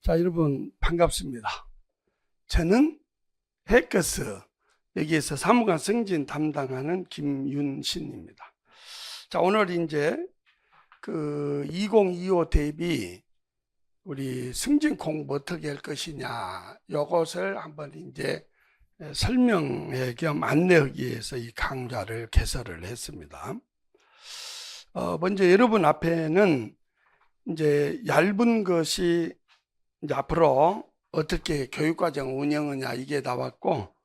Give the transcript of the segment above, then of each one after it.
자, 여러분 반갑습니다. 저는 해커스 여기에서 사무관 승진 담당하는 김윤신입니다. 자, 오늘 이제 2025 대비 우리 승진 공부 어떻게 할 것이냐, 이것을 한번 이제 설명회 겸 안내하기 위해서 이 강좌를 개설을 했습니다. 먼저 여러분 앞에는 이제 얇은 것이 이제 앞으로 어떻게 교육과정 운영하냐 이게 나왔고,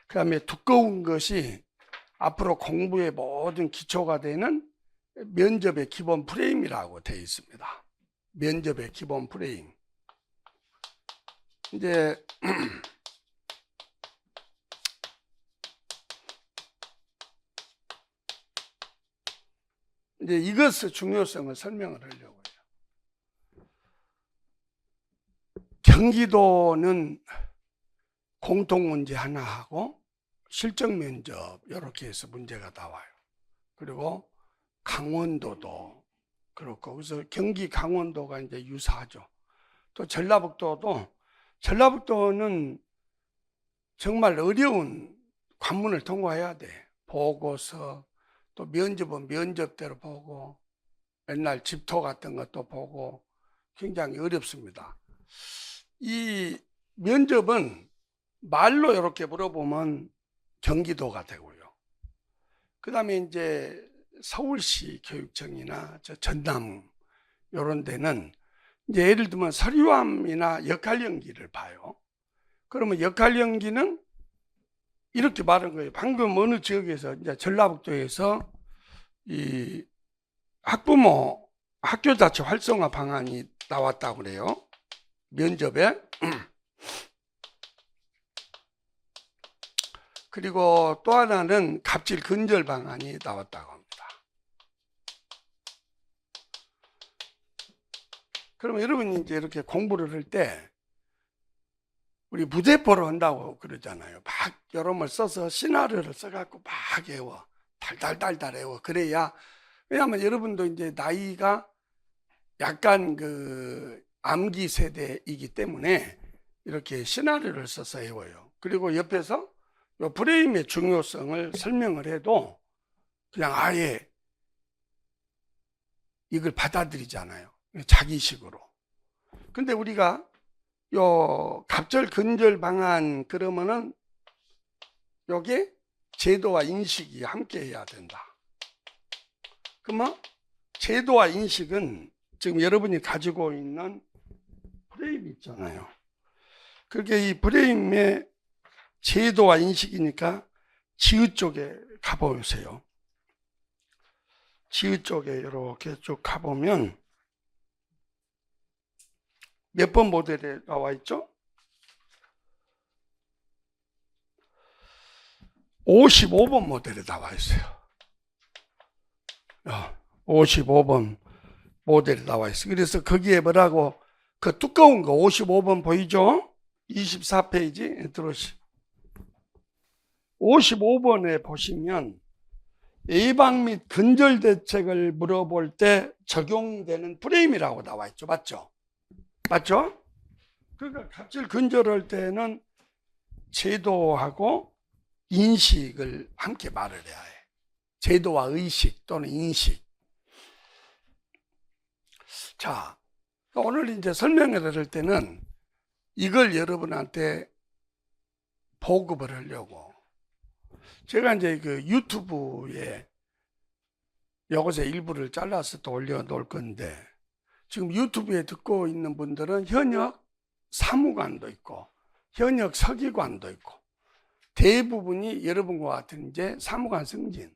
그 다음에 두꺼운 것이 앞으로 공부의 모든 기초가 되는 면접의 기본 프레임이라고 되어 있습니다. 면접의 기본 프레임. 이제 이것의 중요성을 설명을 하려고요. 경기도는 공통문제 하나 하고 실적면접 이렇게 해서 문제가 나와요. 그리고 강원도도 그렇고, 그래서 경기 강원도가 이제 유사하죠. 또 전라북도는 정말 어려운 관문을 통과해야 돼. 보고서, 또 면접은 면접대로 보고, 맨날 집토 같은 것도 보고 굉장히 어렵습니다. 이 면접은 말로 이렇게 물어보면 경기도가 되고요. 그 다음에 이제 서울시 교육청이나 전남 이런 데는 이제 예를 들면 서류함이나 역할연기를 봐요. 그러면 역할연기는 이렇게 말한 거예요. 방금 어느 지역에서 이제 전라북도에서 이 학부모 학교 자체 활성화 방안이 나왔다고 그래요. 면접에. 그리고 또 하나는 갑질 근절 방안이 나왔다고 합니다. 그러면 여러분이 이제 이렇게 공부를 할 때 우리 무대포로 한다고 그러잖아요. 막 여러분 써서 시나리오를 써갖고 막 외워. 달달달달 외워. 그래야, 왜냐하면 여러분도 이제 나이가 약간 암기 세대이기 때문에 이렇게 시나리오를 써서 외워요. 그리고 옆에서 이 프레임의 중요성을 설명을 해도 그냥 아예 이걸 받아들이잖아요. 자기식으로. 근데 우리가 요 갑절 근절 방안 그러면은 요게 제도와 인식이 함께 해야 된다. 그러면 제도와 인식은 지금 여러분이 가지고 있는 프레임 있잖아요. 그게 이 프레임의 제도와 인식이니까 지읒 쪽에 가보세요. 지읒 쪽에 이렇게 쭉 가보면 몇 번 모델에 나와 있죠? 55번 모델에 나와 있어요. 55번 모델에 나와 있어요. 그래서 거기에 뭐라고, 그 두꺼운 거 55번 보이죠? 24페이지 들어오시. 55번에 보시면 예방 및 근절 대책을 물어볼 때 적용되는 프레임이라고 나와 있죠. 맞죠? 맞죠? 그러니까 갑질 근절할 때는 제도하고 인식을 함께 말을 해야 해. 제도와 의식 또는 인식. 자, 오늘 이제 설명을 할 때는 이걸 여러분한테 보급을 하려고 제가 이제 유튜브에 이것의 일부를 잘라서 또 올려놓을 건데, 지금 유튜브에 듣고 있는 분들은 현역 사무관도 있고 현역 서기관도 있고 대부분이 여러분과 같은 이제 사무관 승진,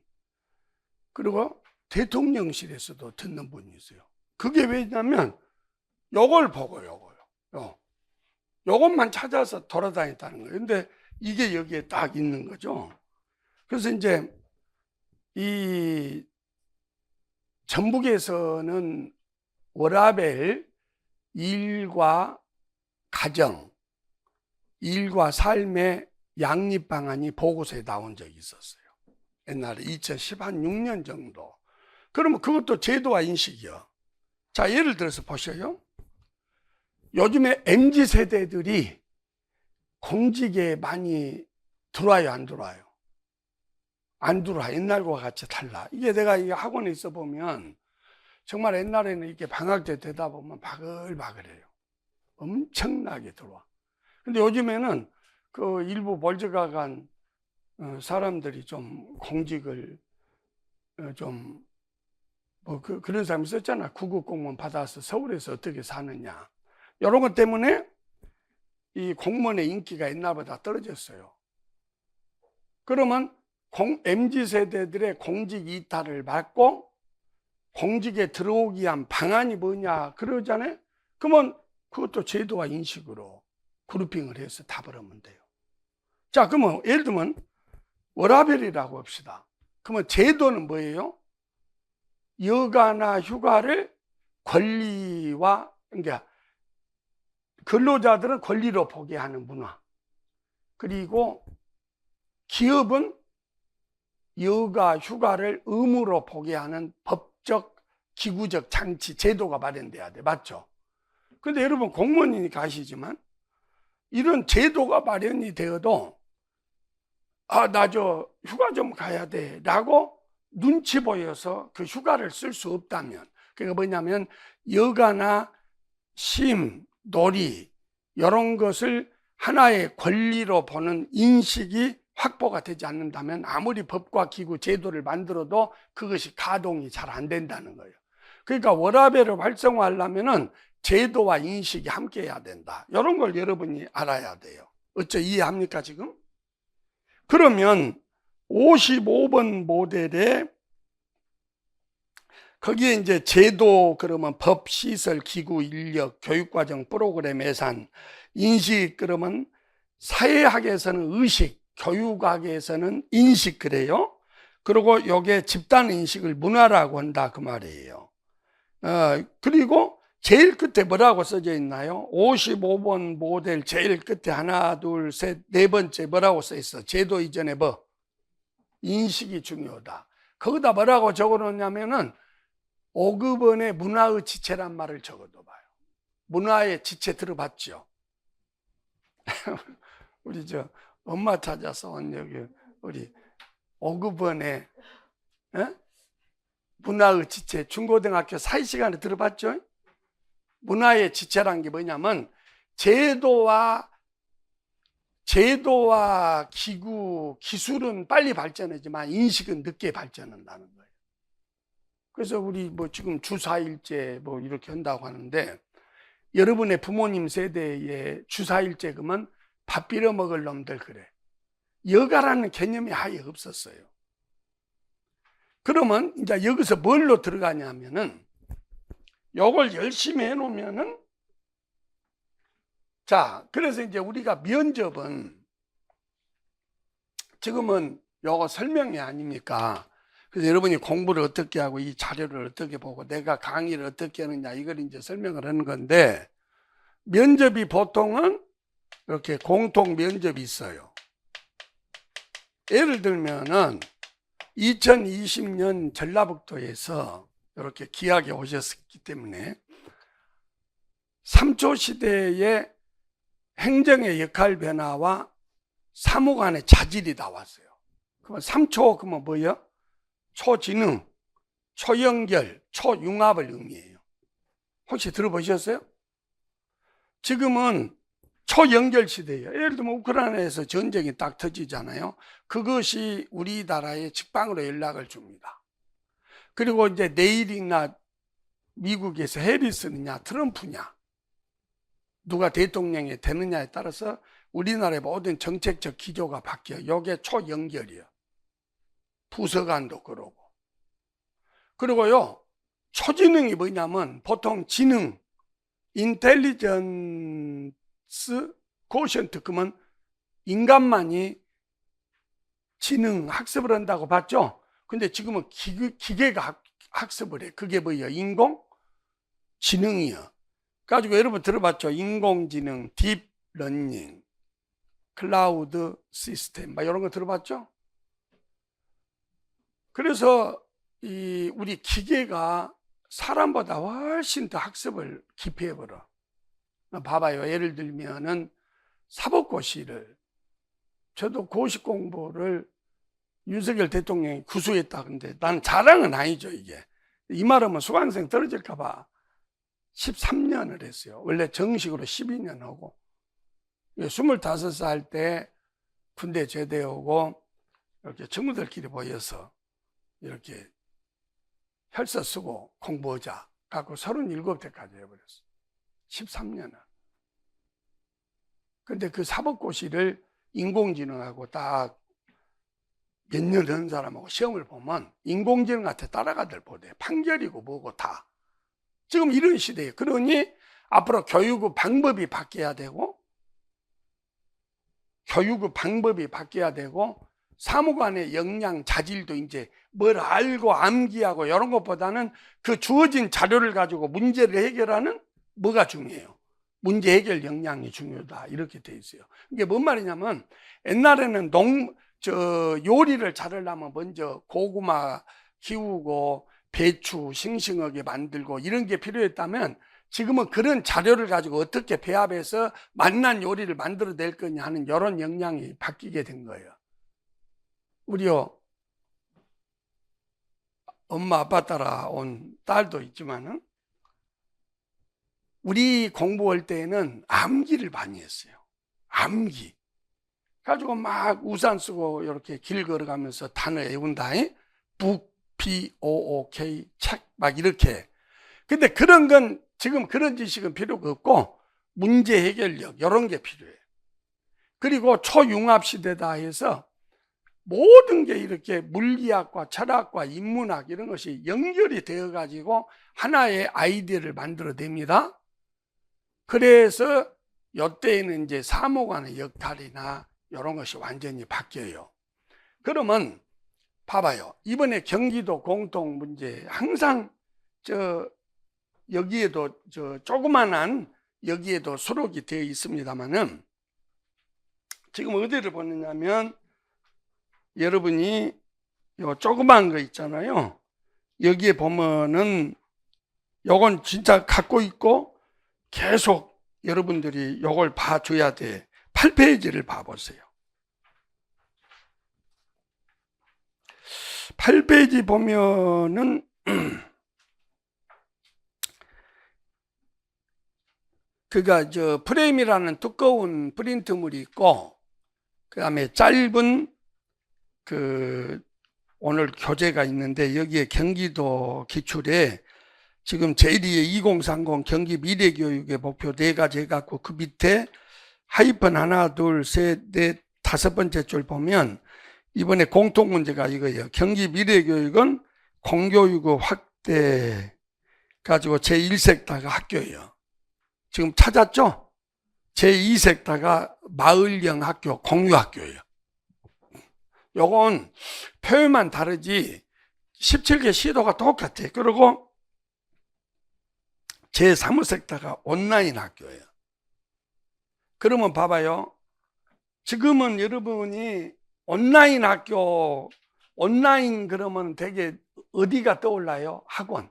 그리고 대통령실에서도 듣는 분이 있어요. 그게 왜냐면 요걸 보고 요것만 찾아서 돌아다녔다는 거예요. 근데 이게 여기에 딱 있는 거죠. 그래서 이제 이 전북에서는 워라밸 일과 가정, 일과 삶의 양립 방안이 보고서에 나온 적이 있었어요. 옛날에 2016년 정도. 그러면 그것도 제도와 인식이요. 자, 예를 들어서 보셔요. 요즘에 MZ 세대들이 공직에 많이 들어와요, 안 들어와요? 안 들어와. 옛날과 같이 달라. 이게 내가 이 학원에 있어 보면 정말 옛날에는 이렇게 방학 때 되다 보면 바글바글해요. 엄청나게 들어와. 근데 요즘에는 그 일부 멀쩡한 사람들이 좀 공직을 좀 뭐 그런 사람이 있었잖아. 구급 공무원 받아서 서울에서 어떻게 사느냐. 이런 것 때문에 이 공무원의 인기가 옛날보다 떨어졌어요. 그러면 MZ 세대들의 공직 이탈을 막고 공직에 들어오기 위한 방안이 뭐냐 그러잖아요. 그러면 그것도 제도와 인식으로 그룹핑을 해서 답을 하면 돼요. 자, 그러면 예를 들면 워라밸이라고 합시다. 그러면 제도는 뭐예요? 여가나 휴가를 권리와, 그러니까 근로자들은 권리로 보게 하는 문화. 그리고 기업은 여가 휴가를 의무로 보게 하는 법적, 기구적 장치, 제도가 마련돼야 돼. 맞죠? 근데 여러분 공무원이니까 아시지만 이런 제도가 마련이 되어도 나 저 휴가 좀 가야 돼 라고 눈치 보여서 그 휴가를 쓸 수 없다면, 그게 뭐냐면 여가나 쉼, 놀이 이런 것을 하나의 권리로 보는 인식이 확보가 되지 않는다면 아무리 법과 기구, 제도를 만들어도 그것이 가동이 잘 안 된다는 거예요. 그러니까 워라밸을 활성화하려면 제도와 인식이 함께 해야 된다. 이런 걸 여러분이 알아야 돼요. 어째 이해합니까 지금? 그러면 55번 모델에 거기에 이제 제도, 그러면 법, 시설, 기구, 인력, 교육과정, 프로그램, 예산, 인식, 그러면 사회학에서는 의식, 교육학에서는 인식 그래요. 그리고 요게 집단 인식을 문화라고 한다 그 말이에요. 그리고 제일 끝에 뭐라고 써져 있나요? 55번 모델 제일 끝에 하나, 둘, 셋, 네 번째 뭐라고 써 있어? 제도 이전에 뭐? 인식이 중요하다. 거기다 뭐라고 적어 놓냐면은 5급원의 문화의 지체란 말을 적어둬 봐요. 문화의 지체 들어봤죠? 우리 저 엄마 찾아서 온 여기 우리 5급원의 문화의 지체, 중고등학교 사회시간에 들어봤죠? 문화의 지체란 게 뭐냐면 제도와 기구, 기술은 빨리 발전하지만 인식은 늦게 발전한다는 거예요. 그래서 우리 뭐 지금 주 4일제 뭐 이렇게 한다고 하는데, 여러분의 부모님 세대에 주 4일제 그러면 밥 빌어 먹을 놈들 그래. 여가라는 개념이 아예 없었어요. 그러면 이제 여기서 뭘로 들어가냐면은 요걸 열심히 해놓으면은, 자, 그래서 이제 우리가 면접은 지금은 요거 설명이 아닙니까? 그래서 여러분이 공부를 어떻게 하고 이 자료를 어떻게 보고 내가 강의를 어떻게 하느냐 이걸 이제 설명을 하는 건데, 면접이 보통은 이렇게 공통 면접이 있어요. 예를 들면은 2020년 전라북도에서 이렇게 귀하게 오셨기 때문에 3초 시대의 행정의 역할 변화와 사무관의 자질이 나왔어요. 그러면 3초 그러면 뭐예요? 초지능, 초연결, 초융합을 의미해요. 혹시 들어보셨어요? 지금은 초연결 시대예요. 예를 들면 우크라이나에서 전쟁이 딱 터지잖아요. 그것이 우리나라에 직방으로 연락을 줍니다. 그리고 이제 내일이나 미국에서 해리스느냐 트럼프냐 누가 대통령이 되느냐에 따라서 우리나라의 모든 정책적 기조가 바뀌어요. 이게 초연결이에요. 부서간도 그러고. 그리고요, 초지능이 뭐냐면 보통 지능, 인텔리전스 코션트, 그러면 인간만이 지능 학습을 한다고 봤죠? 근데 지금은 기계가 학습을 해. 그게 뭐예요? 인공지능이요. 가지고 여러분 들어봤죠? 인공지능, 딥러닝, 클라우드 시스템, 막 이런 거 들어봤죠? 그래서 우리 기계가 사람보다 훨씬 더 학습을 깊이 해버려. 봐봐요. 예를 들면은 사법고시를, 저도 고시 공부를 윤석열 대통령이 구수했다. 근데 나는 자랑은 아니죠, 이게. 이 말하면 수강생 떨어질까봐 13년을 했어요. 원래 정식으로 12년 하고. 25살 때 군대 제대하고 이렇게 친구들끼리 모여서 이렇게 혈서 쓰고 공부하자 갖고 37대까지 해버렸어. 13년을. 근데 그 사법고시를 인공지능하고 딱 몇 년 된 사람하고 시험을 보면 인공지능한테 따라가들 보대. 판결이고 뭐고 다. 지금 이런 시대에. 그러니 앞으로 교육의 방법이 바뀌어야 되고, 사무관의 역량, 자질도 이제 뭘 알고 암기하고 이런 것보다는 그 주어진 자료를 가지고 문제를 해결하는 뭐가 중요해요? 문제 해결 역량이 중요하다. 이렇게 돼 있어요. 이게 뭔 말이냐면, 옛날에는 요리를 잘하려면 먼저 고구마 키우고 배추 싱싱하게 만들고 이런 게 필요했다면, 지금은 그런 자료를 가지고 어떻게 배합해서 맛난 요리를 만들어낼 거냐 하는 이런 역량이 바뀌게 된 거예요. 우리요, 엄마 아빠 따라 온 딸도 있지만은 우리 공부할 때에는 암기를 많이 했어요. 암기 가지고 막 우산 쓰고 이렇게 길 걸어가면서 단어 외운다. 북, BOOK, 책 막 이렇게. 근데 그런 건 지금 그런 지식은 필요가 없고 문제 해결력 이런 게 필요해요. 그리고 초융합 시대다 해서 모든 게 이렇게 물리학과 철학과 인문학 이런 것이 연결이 되어 가지고 하나의 아이디어를 만들어냅니다. 그래서 이때에는 이제 사무관의 역할이나 이런 것이 완전히 바뀌어요. 그러면 봐봐요. 이번에 경기도 공통 문제 항상 여기에도 조그만한 여기에도 수록이 되어 있습니다만은, 지금 어디를 보느냐면 여러분이 요 조그만 거 있잖아요. 여기에 보면은 요건 진짜 갖고 있고 계속 여러분들이 요걸 봐줘야 돼. 8페이지를 봐보세요. 8페이지 보면은 그가 프레임이라는 두꺼운 프린트물이 있고, 그 다음에 짧은 오늘 교재가 있는데, 여기에 경기도 기출에 지금 제1위의 2030 경기 미래교육의 목표 4가지 해갖고 그 밑에 하이픈 하나, 둘, 셋, 넷, 5번째 줄 보면 이번에 공통문제가 이거예요. 경기 미래교육은 공교육의 확대 가지고 제1섹터가 학교예요. 지금 찾았죠? 제2섹터가 마을형 학교, 공유학교예요. 요건 표현만 다르지 17개 시도가 똑같아요. 그리고 제3섹터가 온라인 학교예요. 그러면 봐봐요. 지금은 여러분이 온라인 학교, 온라인 그러면 되게 어디가 떠올라요? 학원.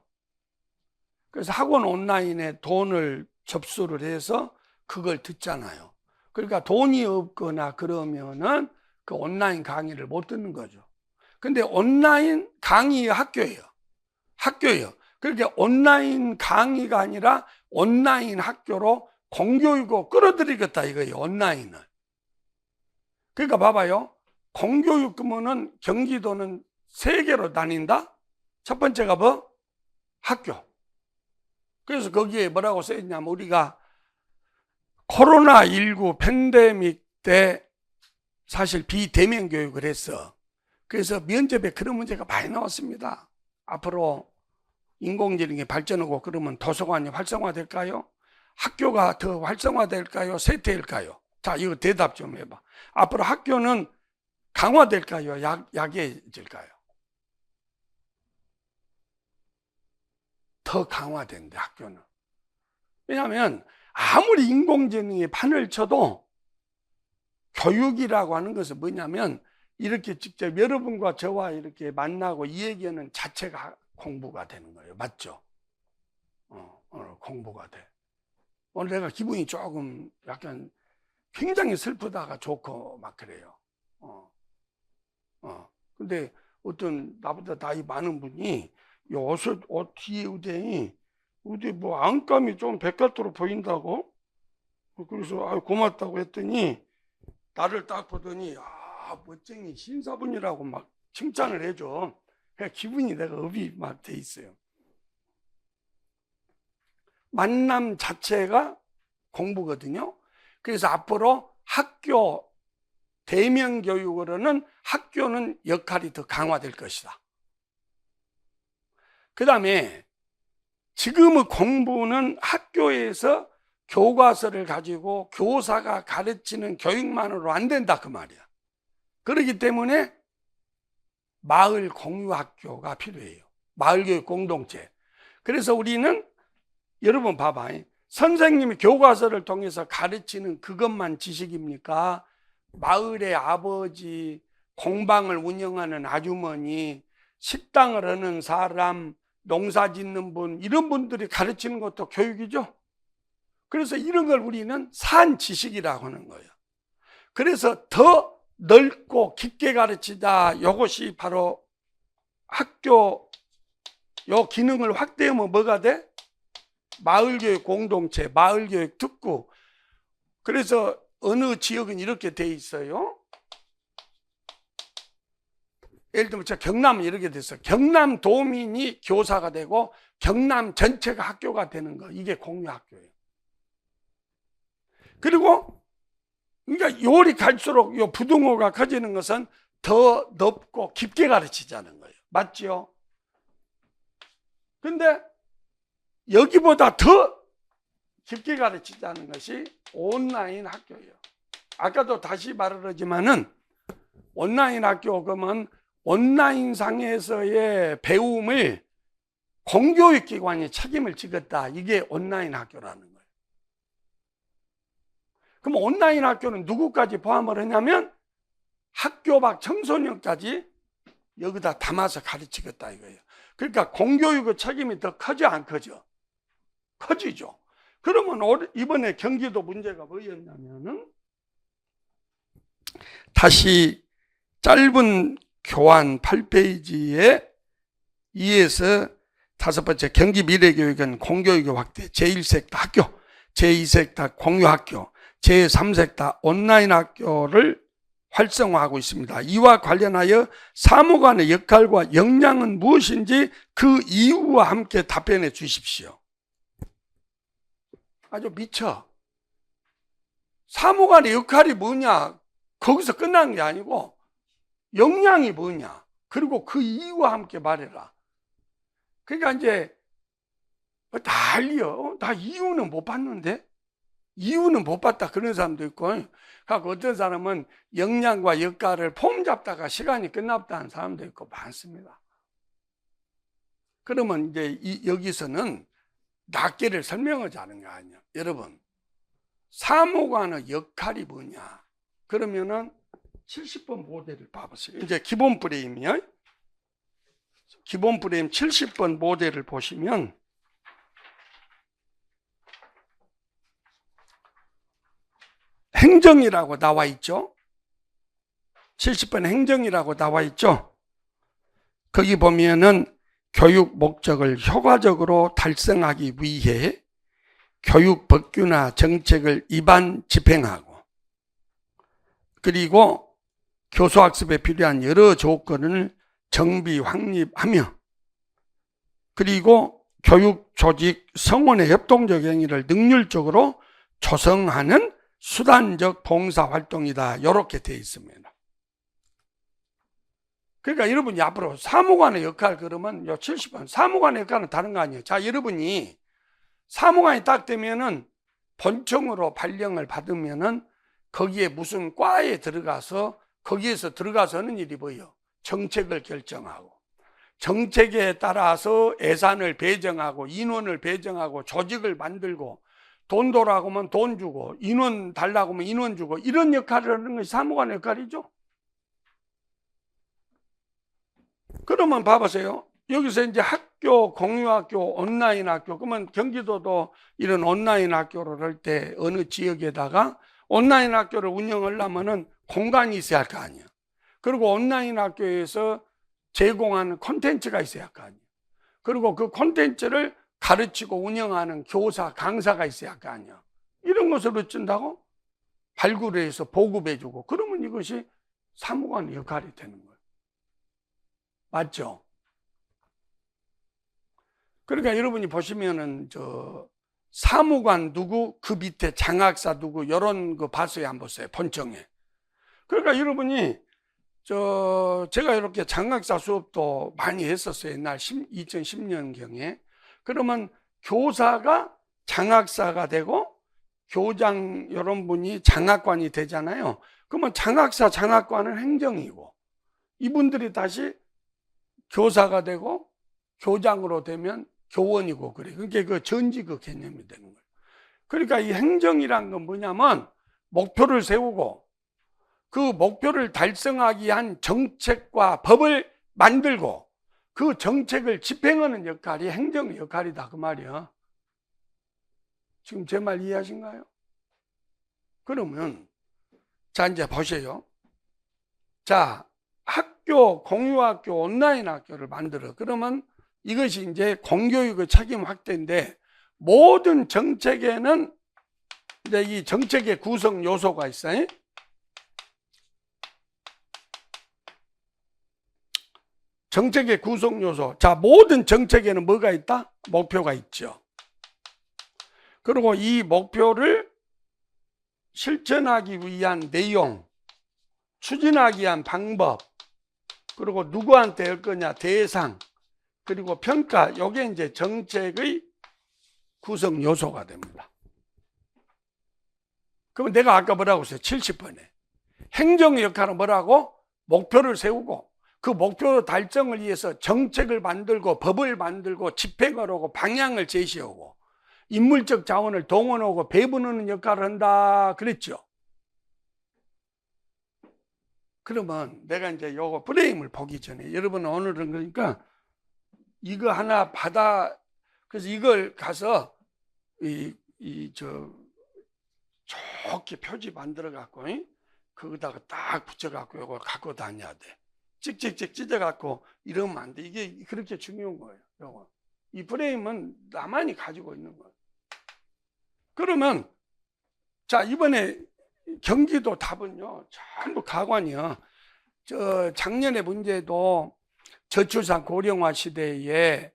그래서 학원 온라인에 돈을 접수를 해서 그걸 듣잖아요. 그러니까 돈이 없거나 그러면은 그 온라인 강의를 못 듣는 거죠. 근데 온라인 강의 학교예요. 학교예요. 그렇게 온라인 강의가 아니라 온라인 학교로 공교육을 끌어들이겠다 이거예요. 온라인을. 그러니까 봐봐요. 공교육 그러면은 경기도는 3개로 나뉜다. 첫 번째가 뭐? 학교. 그래서 거기에 뭐라고 써있냐면, 우리가 코로나19 팬데믹 때 사실 비대면 교육을 했어. 그래서 면접에 그런 문제가 많이 나왔습니다. 앞으로 인공지능이 발전하고 그러면 도서관이 활성화될까요? 학교가 더 활성화될까요? 쇠퇴일까요? 자, 이거 대답 좀 해봐. 앞으로 학교는 강화될까요? 약해질까요? 더 강화된대, 학교는. 왜냐하면 아무리 인공지능이 판을 쳐도 교육이라고 하는 것은 뭐냐면, 이렇게 직접 여러분과 저와 이렇게 만나고 이 얘기하는 자체가 공부가 되는 거예요. 맞죠? 공부가 돼. 오늘 내가 기분이 조금 약간 굉장히 슬프다가 좋고 막 그래요. 근데 어떤 나보다 나이 많은 분이 이 옷 뒤에 우대 뭐 안감이 좀 백갈도로 보인다고? 그래서 고맙다고 했더니 나를 딱 보더니 멋쟁이 신사분이라고 막 칭찬을 해줘. 그냥 기분이 내가 업이 막 돼 있어요. 만남 자체가 공부거든요. 그래서 앞으로 학교 대면 교육으로는 학교는 역할이 더 강화될 것이다. 그 다음에 지금의 공부는 학교에서 교과서를 가지고 교사가 가르치는 교육만으로 안 된다 그 말이야. 그렇기 때문에 마을 공유학교가 필요해요. 마을교육 공동체. 그래서 우리는 여러분 봐봐. 선생님이 교과서를 통해서 가르치는 그것만 지식입니까? 마을의 아버지, 공방을 운영하는 아주머니, 식당을 하는 사람, 농사 짓는 분, 이런 분들이 가르치는 것도 교육이죠. 그래서 이런 걸 우리는 산 지식이라고 하는 거예요. 그래서 더 넓고 깊게 가르치자. 이것이 바로 학교 요 기능을 확대하면 뭐가 돼? 마을교육 공동체, 마을교육 특구. 그래서 어느 지역은 이렇게 돼 있어요. 예를 들면 저 경남은 이렇게 됐어요. 경남 도민이 교사가 되고 경남 전체가 학교가 되는 거. 이게 공유학교예요. 그리고 그러니까 요리 갈수록 요 부등호가 커지는 것은 더 넓고 깊게 가르치자는 거예요. 맞죠? 근데 여기보다 더 깊게 가르치자는 것이 온라인 학교예요. 아까도 다시 말을 하지만은 온라인 학교 그러면 온라인 상에서의 배움을 공교육기관이 책임을 지겠다. 이게 온라인 학교라는 거예요. 그럼 온라인 학교는 누구까지 포함을 하냐면 학교 밖 청소년까지 여기다 담아서 가르치겠다 이거예요. 그러니까 공교육의 책임이 더 커져 안 커져? 커지죠. 그러면 이번에 경기도 문제가 뭐였냐면은 다시 짧은 교환 8페이지에 2에서 5번째 경기 미래교육은 공교육의 확대, 제1섹터 학교, 제2섹터 공유학교, 제3섹터 온라인 학교를 활성화하고 있습니다. 이와 관련하여 사무관의 역할과 역량은 무엇인지 그 이유와 함께 답변해 주십시오. 아주 미쳐. 사무관의 역할이 뭐냐? 거기서 끝나는 게 아니고 역량이 뭐냐? 그리고 그 이유와 함께 말해라. 그러니까 이제 난리요. 나 이유는 못 봤는데? 이유는 못 봤다 그런 사람도 있고, 그러니까 어떤 사람은 역량과 역할을 폼 잡다가 시간이 끝났다 하는 사람도 있고 많습니다. 그러면 이제 여기서는 낱개를 설명하자는 거 아니야. 여러분, 사무관의 역할이 뭐냐? 그러면은 70번 모델을 봐보세요. 이제 기본 프레임이요. 기본 프레임 70번 모델을 보시면 행정이라고 나와 있죠. 70번 행정이라고 나와 있죠. 거기 보면은 교육 목적을 효과적으로 달성하기 위해 교육 법규나 정책을 입안 집행하고, 그리고 교수학습에 필요한 여러 조건을 정비 확립하며, 그리고 교육 조직 성원의 협동적 행위를 능률적으로 조성하는 수단적 봉사활동이다. 이렇게 되어 있습니다. 그러니까 여러분이 앞으로 사무관의 역할 그러면 요 70번 사무관의 역할은 다른 거 아니에요. 자, 여러분이 사무관이 딱 되면은 본청으로 발령을 받으면은 거기에 무슨 과에 들어가서 거기에서 들어가서 하는 일이 뭐예요? 정책을 결정하고, 정책에 따라서 예산을 배정하고, 인원을 배정하고, 조직을 만들고, 돈 도라고 하면 돈 주고, 인원 달라고 하면 인원 주고, 이런 역할을 하는 것이 사무관의 역할이죠. 그러면 봐보세요. 여기서 이제 학교, 공유학교, 온라인 학교, 그러면 경기도도 이런 온라인 학교를 할 때 어느 지역에다가 온라인 학교를 운영하려면은 공간이 있어야 할 거 아니에요. 그리고 온라인 학교에서 제공하는 콘텐츠가 있어야 할 거 아니에요. 그리고 그 콘텐츠를 가르치고 운영하는 교사, 강사가 있어야 할 거 아니에요. 이런 것을 어쩐다고? 발굴해서 보급해주고, 그러면 이것이 사무관 역할이 되는 거예요. 맞죠? 그러니까 여러분이 보시면은 사무관 누구, 그 밑에 장학사 누구, 이런 거 봤어요, 안 봤어요? 본청에. 그러니까 여러분이 제가 이렇게 장학사 수업도 많이 했었어요. 옛날 2010년경에. 그러면 교사가 장학사가 되고 교장 이런 분이 장학관이 되잖아요. 그러면 장학사, 장학관은 행정이고 이분들이 다시 교사가 되고 교장으로 되면 교원이고 그래. 그게 그 전직의 개념이 되는 거예요. 그러니까 이 행정이란 건 뭐냐면 목표를 세우고 그 목표를 달성하기 위한 정책과 법을 만들고 그 정책을 집행하는 역할이 행정의 역할이다 그 말이야. 지금 제 말 이해하신가요? 그러면 자 이제 보세요. 자, 학교, 공유학교, 온라인 학교를 만들어. 그러면 이것이 이제 공교육의 책임 확대인데 모든 정책에는 이제 이 정책의 구성 요소가 있어요. 정책의 구성 요소. 자, 모든 정책에는 뭐가 있다? 목표가 있죠. 그리고 이 목표를 실천하기 위한 내용, 추진하기 위한 방법, 그리고 누구한테 할 거냐, 대상, 그리고 평가, 이게 이제 정책의 구성 요소가 됩니다. 그럼 내가 아까 뭐라고 했어요? 70번에. 행정의 역할은 뭐라고? 목표를 세우고 그 목표 달성을 위해서 정책을 만들고 법을 만들고 집행을 하고 방향을 제시하고 인물적 자원을 동원하고 배분하는 역할을 한다 그랬죠. 그러면 내가 이제 요거 프레임을 보기 전에 여러분 오늘은 그러니까 이거 하나 받아 그래서 이걸 가서 좋게 표지 만들어 갖고 거기다가 딱 붙여 갖고 요거 갖고 다녀야 돼. 찍찍찍 찢어 갖고 이러면 안 돼. 이게 그렇게 중요한 거예요. 요거. 이 프레임은 나만이 가지고 있는 거예요. 그러면 자 이번에 경기도 답은요 전부 가관이요. 작년에 문제도 저출산 고령화 시대에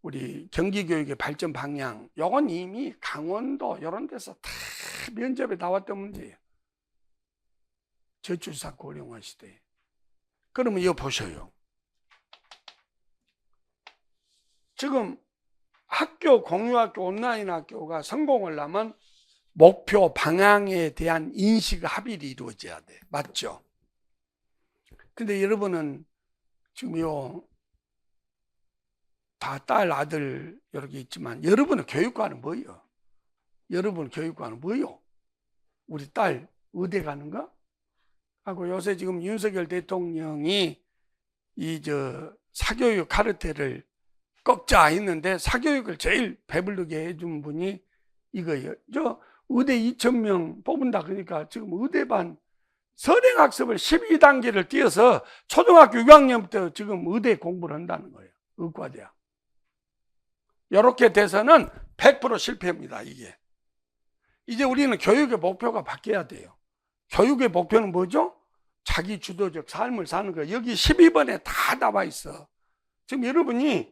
우리 경기교육의 발전 방향 요건 이미 강원도 이런 데서 다 면접에 나왔던 문제예요. 저출산 고령화 시대에. 그러면 이거 보셔요. 지금 학교, 공유학교, 온라인 학교가 성공을 하면 목표 방향에 대한 인식 합의를 이루어져야 돼. 맞죠? 근데 여러분은 지금 다 딸, 아들 이렇게 있지만 여러분은 교육과는 뭐예요? 여러분 교육과는 뭐예요? 우리 딸 의대 가는가? 하고 요새 지금 윤석열 대통령이 사교육 카르텔을 꺾자 했는데 사교육을 제일 배부르게 해준 분이 이거예요. 의대 2,000명 뽑은다 그러니까 지금 의대반 선행학습을 12단계를 뛰어서 초등학교 6학년부터 지금 의대 공부를 한다는 거예요. 의과대학. 이렇게 돼서는 100% 실패입니다. 이게. 이제 우리는 교육의 목표가 바뀌어야 돼요. 교육의 목표는 뭐죠? 자기 주도적 삶을 사는 거예요. 여기 12번에 다 나와 있어. 지금 여러분이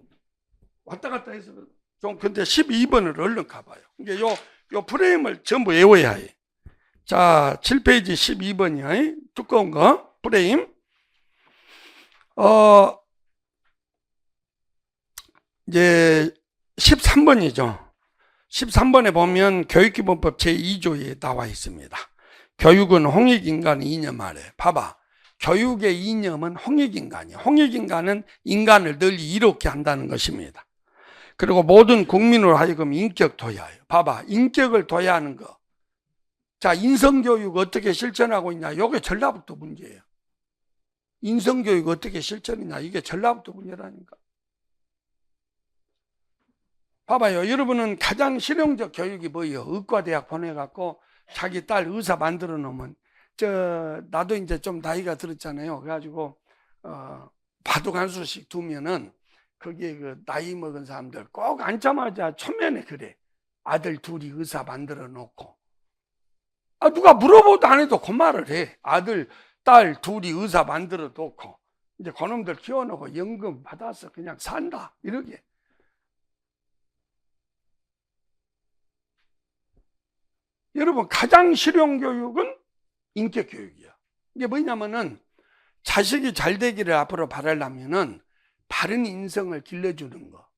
왔다 갔다 해서 좀 근데 12번을 얼른 가봐요. 이게 요 프레임을 전부 외워야 해. 자, 7페이지 12번이야. 두꺼운 거 프레임. 이제 13번이죠. 13번에 보면 교육기본법 제2조에 나와 있습니다. 교육은 홍익인간의 이념 아래. 봐봐. 교육의 이념은 홍익인간이에요. 홍익인간은 인간을 널리 이롭게 한다는 것입니다. 그리고 모든 국민으로 하여금 인격 도야예요. 봐봐. 인격을 도야하는 거. 자, 인성교육 어떻게 실천하고 있냐. 이게 전라북도 문제예요. 인성교육 어떻게 실천이냐. 이게 전라북도 문제라니까. 봐봐요. 여러분은 가장 실용적 교육이 뭐예요? 의과대학 보내갖고 자기 딸 의사 만들어 놓으면, 나도 이제 좀 나이가 들었잖아요. 그래가지고, 바둑 한 수씩 두면은, 거기에 그 나이 먹은 사람들 꼭 앉자마자 초면에 그래. 아들 둘이 의사 만들어 놓고. 누가 물어보도 안 해도 그 말을 해. 아들, 딸 둘이 의사 만들어 놓고. 이제 그놈들 키워놓고 연금 받아서 그냥 산다. 이러게. 여러분, 가장 실용 교육은 인격 교육이야. 이게 뭐냐면은 자식이 잘 되기를 앞으로 바라려면은 바른 인성을 길러주는 거.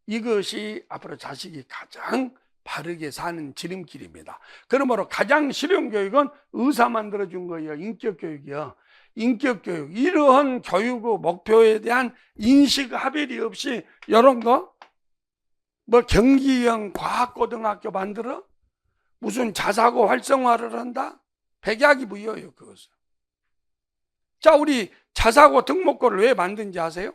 이것이 앞으로 자식이 가장 바르게 사는 지름길입니다. 그러므로 가장 실용 교육은 의사 만들어준 거예요. 인격 교육이요. 인격 교육. 이러한 교육의 목표에 대한 인식 합일이 없이 이런 거, 뭐 경기형 과학고등학교 만들어? 무슨 자사고 활성화를 한다? 백약이 무효예요, 그것은. 자, 우리 자사고 등록고를 왜 만든지 아세요?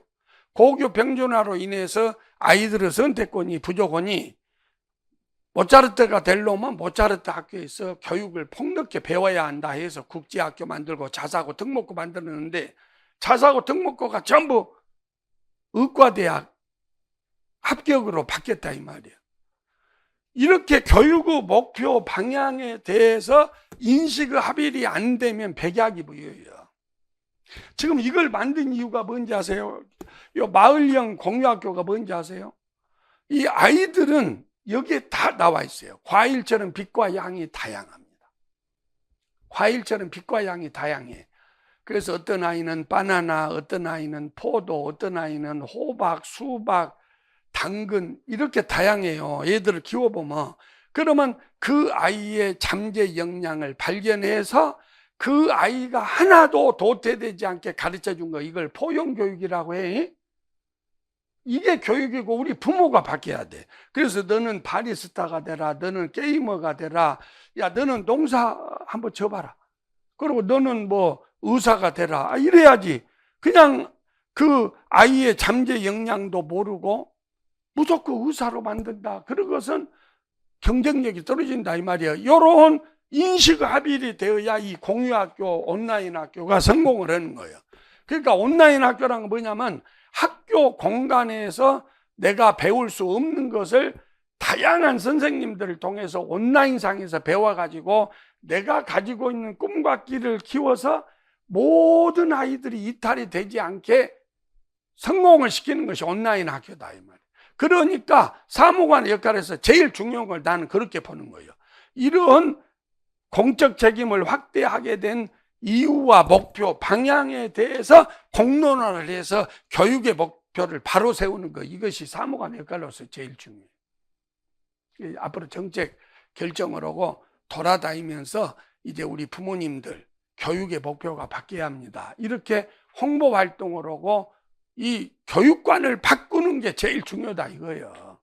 고교 평준화로 인해서 아이들의 선택권이 부족하니 모차르트가 되려면 모차르트 학교에서 교육을 폭넓게 배워야 한다 해서 국제학교 만들고 자사고 등록고 만드는데, 자사고 등록고가 전부 의과대학 합격으로 바뀌었다 이 말이에요. 이렇게 교육의 목표 방향에 대해서 인식의 합일이 안 되면 백약이 무효예요. 지금 이걸 만든 이유가 뭔지 아세요? 이 마을형 공유학교가 뭔지 아세요? 이 아이들은 여기에 다 나와 있어요. 과일처럼 빛과 양이 다양합니다. 과일처럼 빛과 양이 다양해. 그래서 어떤 아이는 바나나, 어떤 아이는 포도, 어떤 아이는 호박, 수박, 당근, 이렇게 다양해요. 얘들을 키워보면. 그러면 그 아이의 잠재 역량을 발견해서 그 아이가 하나도 도태되지 않게 가르쳐 준 거, 이걸 포용교육이라고 해. 이게 교육이고 우리 부모가 바뀌어야 돼. 그래서 너는 바리스타가 되라, 너는 게이머가 되라, 야 너는 농사 한번 져봐라, 그리고 너는 뭐 의사가 되라, 이래야지. 그냥 그 아이의 잠재 역량도 모르고 무조건 의사로 만든다, 그런 것은 경쟁력이 떨어진다 이 말이에요. 이런 인식 합일이 되어야 이 공유학교, 온라인 학교가 성공을 하는 거예요. 그러니까 온라인 학교란 건 뭐냐면 학교 공간에서 내가 배울 수 없는 것을 다양한 선생님들을 통해서 온라인상에서 배워가지고 내가 가지고 있는 꿈과 끼를 키워서 모든 아이들이 이탈이 되지 않게 성공을 시키는 것이 온라인 학교다 이 말이에요. 그러니까 사무관의 역할에서 제일 중요한 걸 나는 그렇게 보는 거예요. 이런 공적 책임을 확대하게 된 이유와 목표, 방향에 대해서 공론화를 해서 교육의 목표를 바로 세우는 것, 이것이 사무관의 역할로서 제일 중요해요. 앞으로 정책 결정을 하고 돌아다니면서 이제 우리 부모님들 교육의 목표가 바뀌어야 합니다, 이렇게 홍보 활동을 하고 이 교육관을 바꾸는 게 제일 중요하다 이거예요.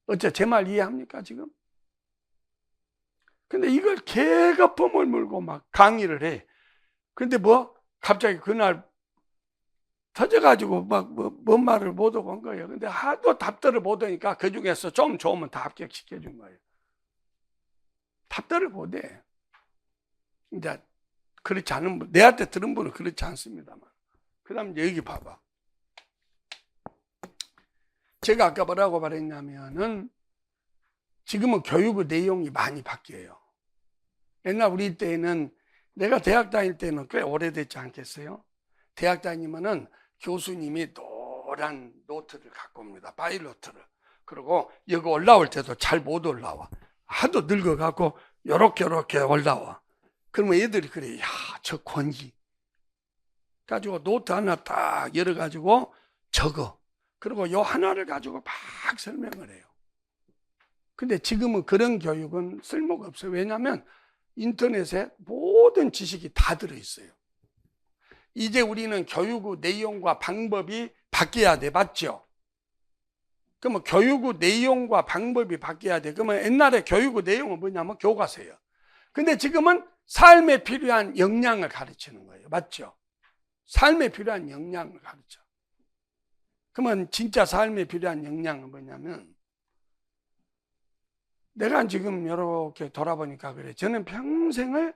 어째 제 말 이해합니까 지금? 근데 이걸 개가 펌을 물고 막 강의를 해. 근데 뭐 갑자기 그날 터져가지고 막 뭔 말을 못 하고 한 거예요. 근데 하도 답들을 못 하니까 그 중에서 좀 좋으면 다 합격시켜준 거예요. 답들을 못 해. 이제 그렇지 않은 분, 내한테 들은 분은 그렇지 않습니다만. 그 다음 여기 봐봐. 제가 아까 뭐라고 말했냐면은 지금은 교육의 내용이 많이 바뀌어요. 옛날 우리 때는, 내가 대학 다닐 때는 꽤 오래됐지 않겠어요? 대학 다니면은 교수님이 노란 노트를 갖고 옵니다. 파일노트를. 그리고 여기 올라올 때도 잘 못 올라와. 하도 늙어갖고 요렇게 올라와. 그러면 애들이 그래, 야, 저 권위 가지고 노트 하나 딱 열어가지고 적어. 그리고 요 하나를 가지고 막 설명을 해요. 근데 지금은 그런 교육은 쓸모가 없어요. 왜냐하면 인터넷에 모든 지식이 다 들어있어요. 이제 우리는 교육의 내용과 방법이 바뀌어야 돼, 맞죠? 그러면 교육의 내용과 방법이 바뀌어야 돼. 그러면 옛날에 교육의 내용은 뭐냐면 교과서예요. 근데 지금은 삶에 필요한 역량을 가르치는 거예요, 맞죠? 삶에 필요한 역량을 가르쳐. 그러면 진짜 삶에 필요한 역량은 뭐냐면, 내가 지금 이렇게 돌아보니까 그래. 저는 평생을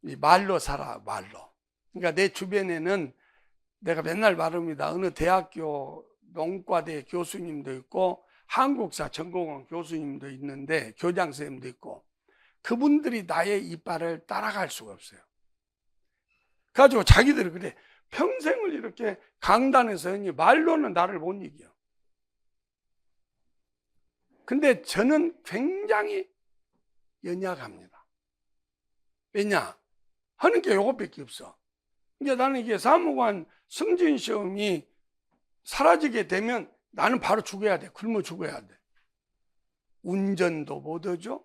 이 말로 살아, 말로. 그러니까 내 주변에는 내가 맨날 말합니다. 어느 대학교 농과대 교수님도 있고 한국사 전공원 교수님도 있는데, 교장 선생님도 있고, 그분들이 나의 이빨을 따라갈 수가 없어요. 그래가지고 자기들이 그래. 평생을 이렇게 강단에서 말로는 나를 못 이겨. 근데 저는 굉장히 연약합니다. 왜냐? 하는 게 요것밖에 없어. 이제 나는 이게 사무관 승진 시험이 사라지게 되면 나는 바로 죽어야 돼. 굶어 죽어야 돼. 운전도 못 하죠.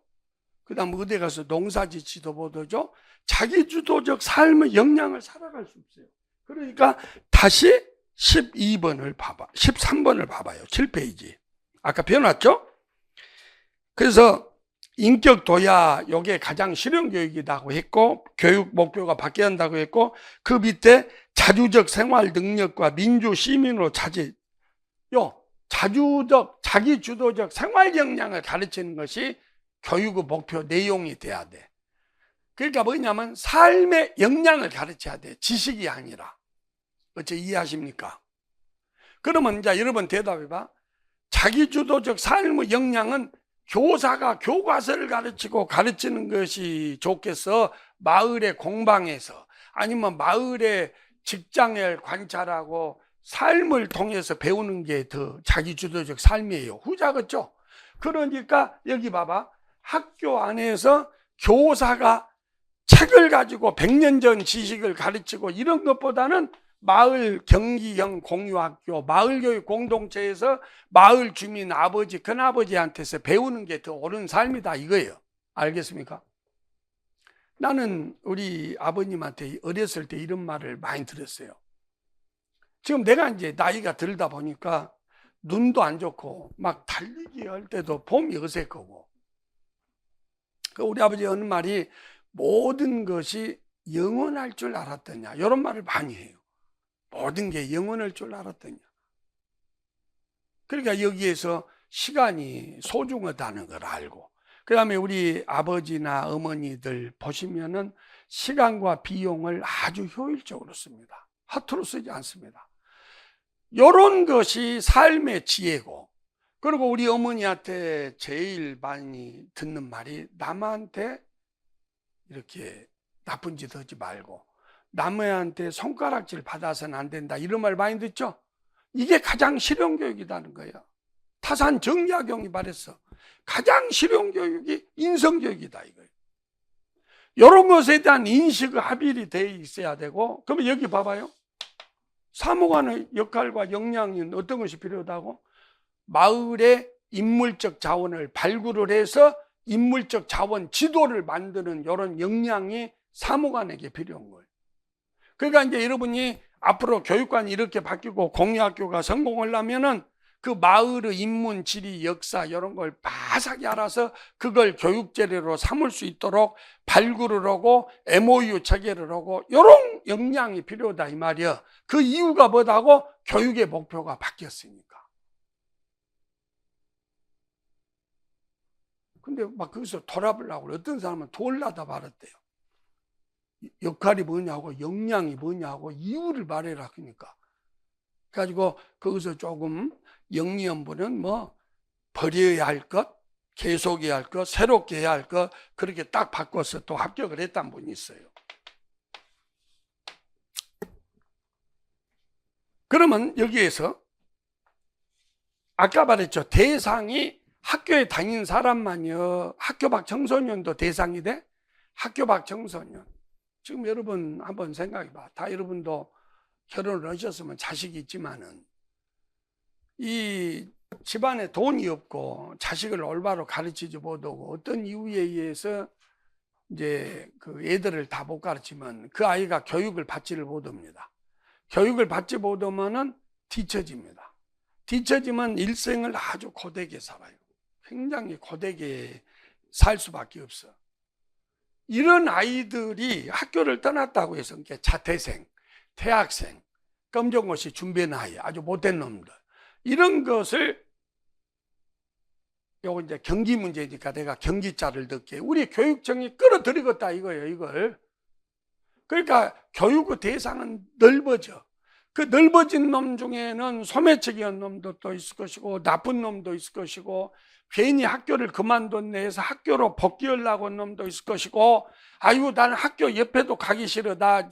그 다음 어디 가서 농사짓지도 못 하죠. 자기주도적 삶의 역량을 살아갈 수 없어요. 그러니까 다시 12번을 봐봐. 13번을 봐봐요. 7페이지. 아까 배워놨죠? 그래서 인격 도야, 요게 가장 실용교육이라고 했고, 교육 목표가 바뀌어야 한다고 했고, 그 밑에 자주적 생활 능력과 민주 시민으로 자기주도적 생활 역량을 가르치는 것이 교육의 목표 내용이 돼야 돼. 그러니까 뭐냐면 삶의 역량을 가르쳐야 돼. 지식이 아니라. 어째 이해하십니까? 그러면 이제 여러분 대답해봐. 자기주도적 삶의 역량은 교사가 교과서를 가르치는 것이 좋겠어? 마을의 공방에서, 아니면 마을의 직장을 관찰하고 삶을 통해서 배우는 게 더 자기주도적 삶이에요. 후자겠죠? 그러니까 여기 봐봐. 학교 안에서 교사가 책을 가지고 100년 전 지식을 가르치고 이런 것보다는 마을 경기형 공유학교, 마을교육 공동체에서 마을 주민 아버지, 큰아버지한테서 배우는 게 더 옳은 삶이다 이거예요. 알겠습니까? 나는 우리 아버님한테 어렸을 때 이런 말을 많이 들었어요. 지금 내가 이제 나이가 들다 보니까 눈도 안 좋고 막 달리기 할 때도 봄이 어색하고, 우리 아버지 하는 말이 모든 것이 영원할 줄 알았더냐, 이런 말을 많이 해요. 모든 게 영원할 줄 알았더냐. 그러니까 여기에서 시간이 소중하다는 걸 알고, 그 다음에 우리 아버지나 어머니들 보시면은 시간과 비용을 아주 효율적으로 씁니다. 허투루 쓰지 않습니다. 이런 것이 삶의 지혜고, 그리고 우리 어머니한테 제일 많이 듣는 말이 남한테 이렇게 나쁜 짓 하지 말고 남한테 손가락질 받아서는 안 된다, 이런 말 많이 듣죠? 이게 가장 실용교육이라는 거예요. 타산 정약용이 말했어. 가장 실용교육이 인성교육이다 이거예요. 이런 것에 대한 인식의 합일이 돼 있어야 되고, 그러면 여기 봐봐요. 사무관의 역할과 역량은 어떤 것이 필요하다고? 마을의 인물적 자원을 발굴을 해서 인물적 자원 지도를 만드는 이런 역량이 사무관에게 필요한 거예요. 그러니까 이제 여러분이 앞으로 교육관이 이렇게 바뀌고 공유학교가 성공하려면은 그 마을의 인문, 지리, 역사 이런 걸 바삭히 알아서 그걸 교육 재료로 삼을 수 있도록 발굴을 하고 MOU 체결을 하고 이런 역량이 필요하다 이 말이야. 그 이유가 뭐다고? 교육의 목표가 바뀌었으니까. 근데 막 거기서 돌아보려고 그래. 어떤 사람은 돌라다 말았대요. 역할이 뭐냐고, 역량이 뭐냐고 이유를 말해라 그러니까. 그래가지고 거기서 조금 영리연분은 뭐 버려야 할 것, 계속해야 할 것, 새롭게 해야 할 것, 그렇게 딱 바꿔서 또 합격을 했던 분이 있어요. 그러면 여기에서 아까 말했죠. 대상이 학교에 다니는 사람만요. 학교 밖 청소년도 대상이 돼? 학교 밖 청소년. 지금 여러분 한번 생각해봐. 다 여러분도 결혼을 하셨으면 자식이 있지만은 이 집안에 돈이 없고 자식을 올바로 가르치지 못하고 어떤 이유에 의해서 이제 그 애들을 다 못 가르치면 그 아이가 교육을 받지를 못합니다. 교육을 받지 못하면은 뒤처집니다. 뒤처지면 일생을 아주 고되게 살아요. 굉장히 고되게 살 수밖에 없어. 이런 아이들이 학교를 떠났다고 해서 자퇴생, 대학생, 검정고시 준비 나이, 아주 못된 놈들, 이런 것을, 요거 이제 경기 문제니까 내가 경기자를 넣게, 우리 교육청이 끌어들이겠다 이거예요, 이걸. 그러니까 교육의 대상은 넓어져. 그 넓어진 놈 중에는 소매치기한 놈도 또 있을 것이고, 나쁜 놈도 있을 것이고, 괜히 학교를 그만뒀네 해서 학교로 복귀하려고 한 놈도 있을 것이고, 아이고 나는 학교 옆에도 가기 싫어, 나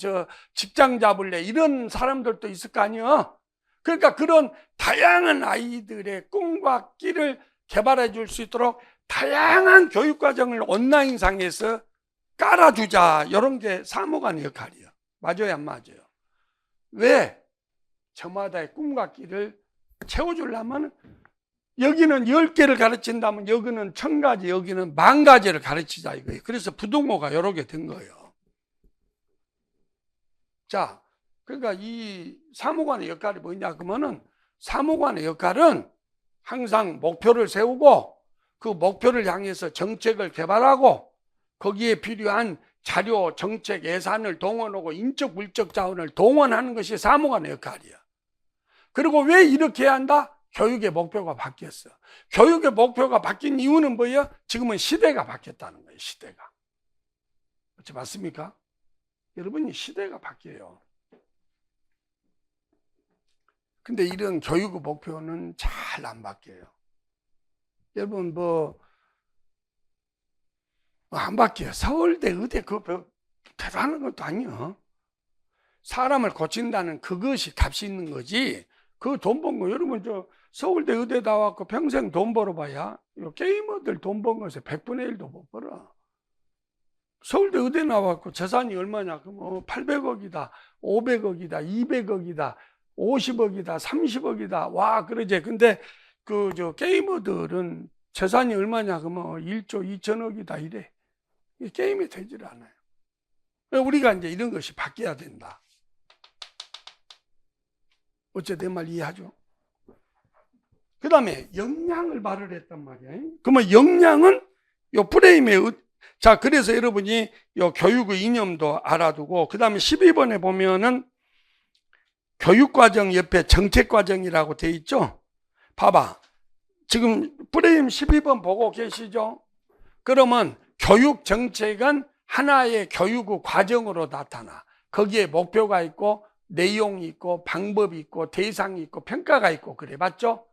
직장 잡을래, 이런 사람들도 있을 거 아니야. 그러니까 그런 다양한 아이들의 꿈과 끼를 개발해 줄 수 있도록 다양한 교육과정을 온라인상에서 깔아주자, 이런 게 사무관의 역할이에요. 맞아요, 안 맞아요? 왜? 저마다의 꿈과 끼를 채워주려면, 여기는 10개를 가르친다면 여기는 1000가지, 여기는 10,000가지를 가르치자 이거예요. 그래서 부등호가 여러 개 된 거예요. 자, 그러니까 이 사무관의 역할이 뭐냐 그러면은, 사무관의 역할은 항상 목표를 세우고 그 목표를 향해서 정책을 개발하고 거기에 필요한 자료, 정책, 예산을 동원하고 인적, 물적 자원을 동원하는 것이 사무관의 역할이야. 그리고 왜 이렇게 해야 한다? 교육의 목표가 바뀌었어. 교육의 목표가 바뀐 이유는 뭐예요? 지금은 시대가 바뀌었다는 거예요, 시대가. 그렇지 맞습니까? 여러분이 시대가 바뀌어요. 근데 이런 교육의 목표는 잘 안 바뀌어요. 여러분 안 바뀌어요. 서울대, 의대 그거 대단한 것도 아니에요. 사람을 고친다는 그것이 값이 있는 거지. 그 돈 번 거, 여러분 서울대, 의대 나왔고 평생 돈 벌어봐야 게이머들 돈 번 것에 100분의 1도 못 벌어. 서울대, 의대 나왔고 재산이 얼마냐? 그럼 800억이다, 500억이다, 200억이다, 50억이다, 30억이다. 와, 그러지. 근데 게이머들은 재산이 얼마냐? 그러면 1조 2천억이다 이래. 게임이 되질 않아요. 우리가 이제 이런 것이 바뀌어야 된다. 어째 내 말 이해하죠? 그 다음에 역량을 발휘했단 말이야. 그러면 역량은 요 프레임의, 자, 그래서 여러분이 요 교육의 이념도 알아두고, 그 다음에 12번에 보면은 교육과정 옆에 정책과정이라고 돼 있죠? 봐봐. 지금 프레임 12번 보고 계시죠? 그러면 교육정책은 하나의 교육의 과정으로 나타나. 거기에 목표가 있고, 내용이 있고, 방법이 있고, 대상이 있고, 평가가 있고, 그래. 맞죠?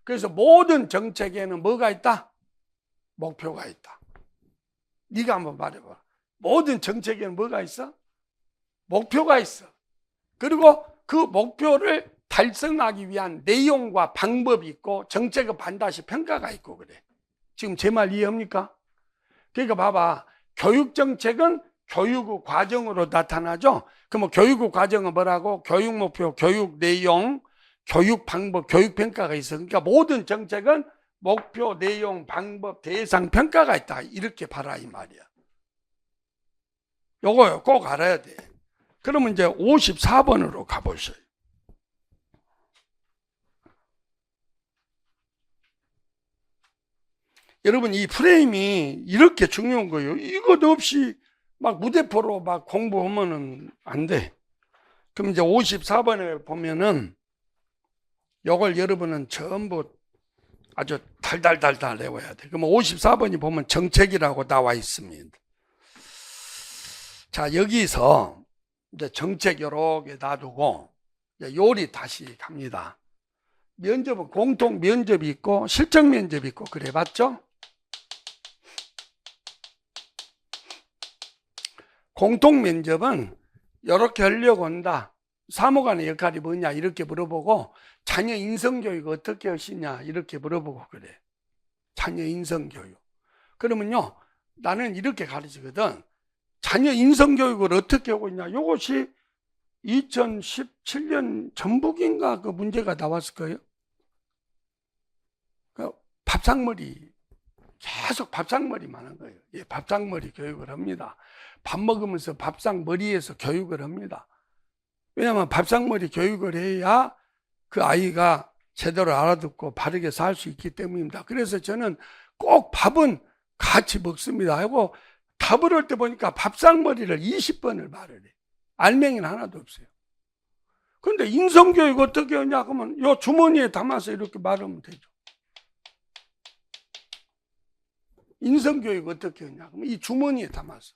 그래서 모든 정책에는 뭐가 있다? 목표가 있다. 네가 한번 말해봐. 모든 정책에는 뭐가 있어? 목표가 있어. 그리고 그 목표를 달성하기 위한 내용과 방법이 있고, 정책은 반드시 평가가 있고, 그래. 지금 제 말 이해합니까? 그러니까 봐봐. 교육정책은 교육의 과정으로 나타나죠? 그럼 교육의 과정은 뭐라고? 교육 목표, 교육 내용, 교육 방법, 교육 평가가 있어. 그러니까 모든 정책은 목표, 내용, 방법, 대상, 평가가 있다. 이렇게 봐라 이 말이야. 요거 꼭 알아야 돼. 그러면 이제 54번으로 가보세요. 여러분 이 프레임이 이렇게 중요한 거예요. 이것 없이 막 무대포로 막 공부하면은 안 돼. 그럼 이제 54번에 보면은 요걸 여러분은 전부 아주 달달달달 외워야 돼. 그러면 54번이 보면 정책이라고 나와 있습니다. 자, 여기서 이제 정책 여러 개 놔두고 요리 다시 갑니다. 면접은 공통 면접이 있고 실적 면접이 있고 그래 봤죠? 공통 면접은 이렇게 하려고 한다. 사무관의 역할이 뭐냐 이렇게 물어보고, 자녀 인성교육 어떻게 하시냐 이렇게 물어보고 그래. 자녀 인성교육. 그러면요, 나는 이렇게 가르치거든. 자녀 인성교육을 어떻게 하고 있냐. 이것이 2017년 전북인가 그 문제가 나왔을 거예요. 그 밥상머리, 계속 밥상머리만 한 거예요. 예, 밥상머리 교육을 합니다. 밥 먹으면서 밥상머리에서 교육을 합니다. 왜냐하면 밥상머리 교육을 해야 그 아이가 제대로 알아듣고 바르게 살 수 있기 때문입니다. 그래서 저는 꼭 밥은 같이 먹습니다. 하고 답을 할 때 보니까 밥상머리를 20번을 말을 해. 알맹이는 하나도 없어요. 근데 인성교육 어떻게 하냐 그러면 요 주머니에 담아서 이렇게 말하면 되죠. 인성교육 어떻게 하냐 그러면 이 주머니에 담아서.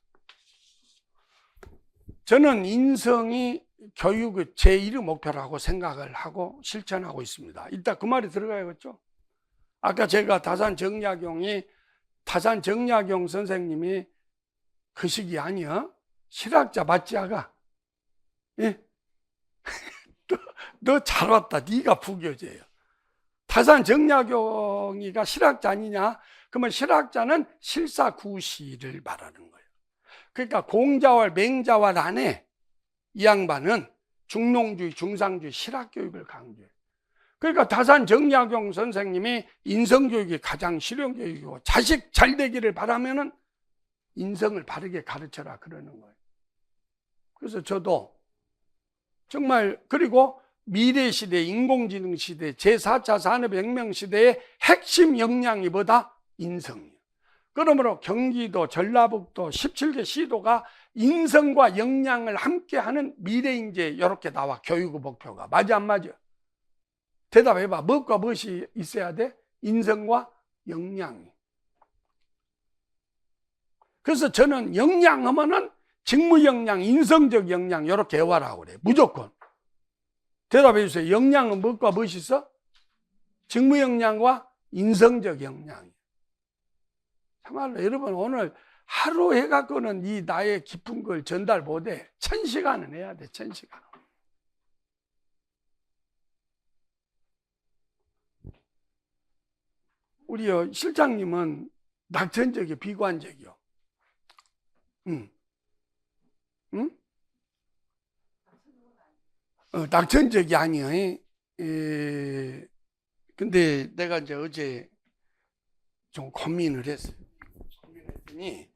저는 인성이 교육의 제1의 목표라고 생각을 하고 실천하고 있습니다. 일단 그 말이 들어가야겠죠. 아까 제가 다산 정약용 선생님이 그 시기 아니야? 실학자 맞지 아가? 예? 너 잘 왔다. 네가 부교재예요. 다산 정약용이가 실학자 아니냐? 그러면 실학자는 실사구시를 말하는 거예요. 그러니까 공자왈 맹자왈 안에 이 양반은 중농주의, 중상주의, 실학교육을 강조해요. 그러니까 다산 정약용 선생님이 인성교육이 가장 실용교육이고 자식 잘 되기를 바라면은 인성을 바르게 가르쳐라 그러는 거예요. 그래서 저도 정말 그리고 미래 시대, 인공지능 시대, 제4차 산업혁명 시대의 핵심 역량이 뭐다? 인성이에요. 그러므로 경기도, 전라북도 17개 시도가 인성과 역량을 함께하는 미래인재 이렇게 나와. 교육의 목표가 맞아 안 맞아? 대답해봐. 무엇과 무엇이 있어야 돼? 인성과 역량이. 그래서 저는 역량하면은 직무 역량, 인성적 역량 이렇게 해와라고 그래요. 무조건. 대답해 주세요. 역량은 무엇과 무엇이 있어? 직무 역량과 인성적 역량이. 참말로 여러분 오늘 하루 해갖고는 이 나의 깊은 걸 전달 못해. 1000시간은 해야 돼. 1000시간. 우리 실장님은 낙천적이요, 비관적이요? 응? 낙천적이 아니에요. 근데 내가 이제 어제 좀 고민을 했어요. 고민했더니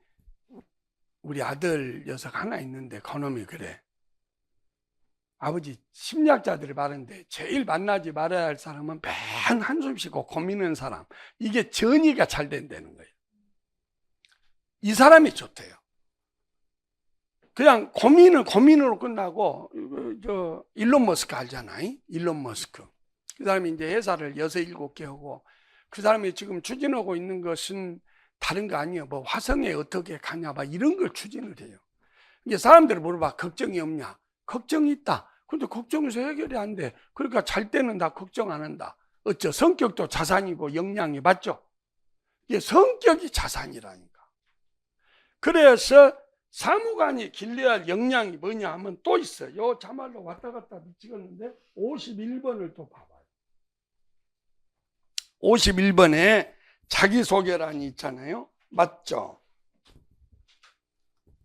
우리 아들 녀석 하나 있는데 그놈이 그래. 아버지 심리학자들이 말하는데 제일 만나지 말아야 할 사람은 맨 한숨 쉬고 고민하는 사람. 이게 전이가 잘 된다는 거예요. 이 사람이 좋대요. 그냥 고민은 고민으로 끝나고 저 일론 머스크 알잖아요. 일론 머스크. 그 사람이 이제 회사를 6, 7개 하고 그 사람이 지금 추진하고 있는 것은 다른 거 아니에요. 뭐 화성에 어떻게 가냐 막 이런 걸 추진을 해요. 이제 사람들이 물어봐. 걱정이 없냐? 걱정이 있다. 근데 걱정해서 해결이 안 돼. 그러니까 잘 때는 다 걱정 안 한다. 어쩌? 성격도 자산이고 역량이 맞죠? 이게 성격이 자산이라니까. 그래서 사무관이 길러야 할 역량이 뭐냐 하면 또 있어요. 요 자말로 왔다 갔다 찍었는데 51번을 또 봐봐요. 51번에 자기소개란이 있잖아요. 맞죠?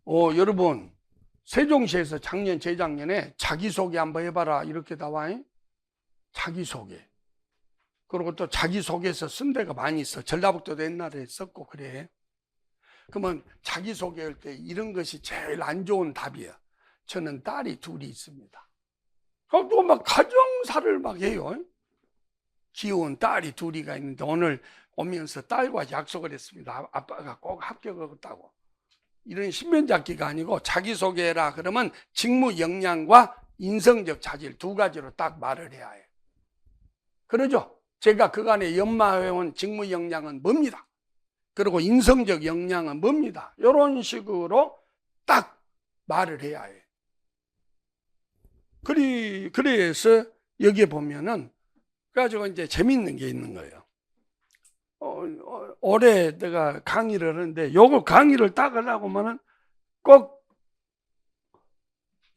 여러분 세종시에서 작년 재작년에 자기소개 한번 해봐라 이렇게 나와요. 자기소개. 그리고 또 자기소개서 쓴 데가 많이 있어. 전라북도도 옛날에 썼고 그래. 그러면 자기소개할 때 이런 것이 제일 안 좋은 답이에요. 저는 딸이 둘이 있습니다. 또 막 가정사를 막 해요. 귀여운 딸이 둘이가 있는데 오늘 오면서 딸과 약속을 했습니다. 아빠가 꼭 합격하겠다고. 이런 신변잡기가 아니고 자기소개라 그러면 직무 역량과 인성적 자질 두 가지로 딱 말을 해야 해요. 그러죠? 제가 그간에 연마해온 직무 역량은 뭡니다. 그리고 인성적 역량은 뭡니다. 이런 식으로 딱 말을 해야 해요. 그래서 여기에 보면은 그래가지고 이제 재밌는 게 있는 거예요. 올해 내가 강의를 하는데 요거 강의를 딱 하려고 하면은 꼭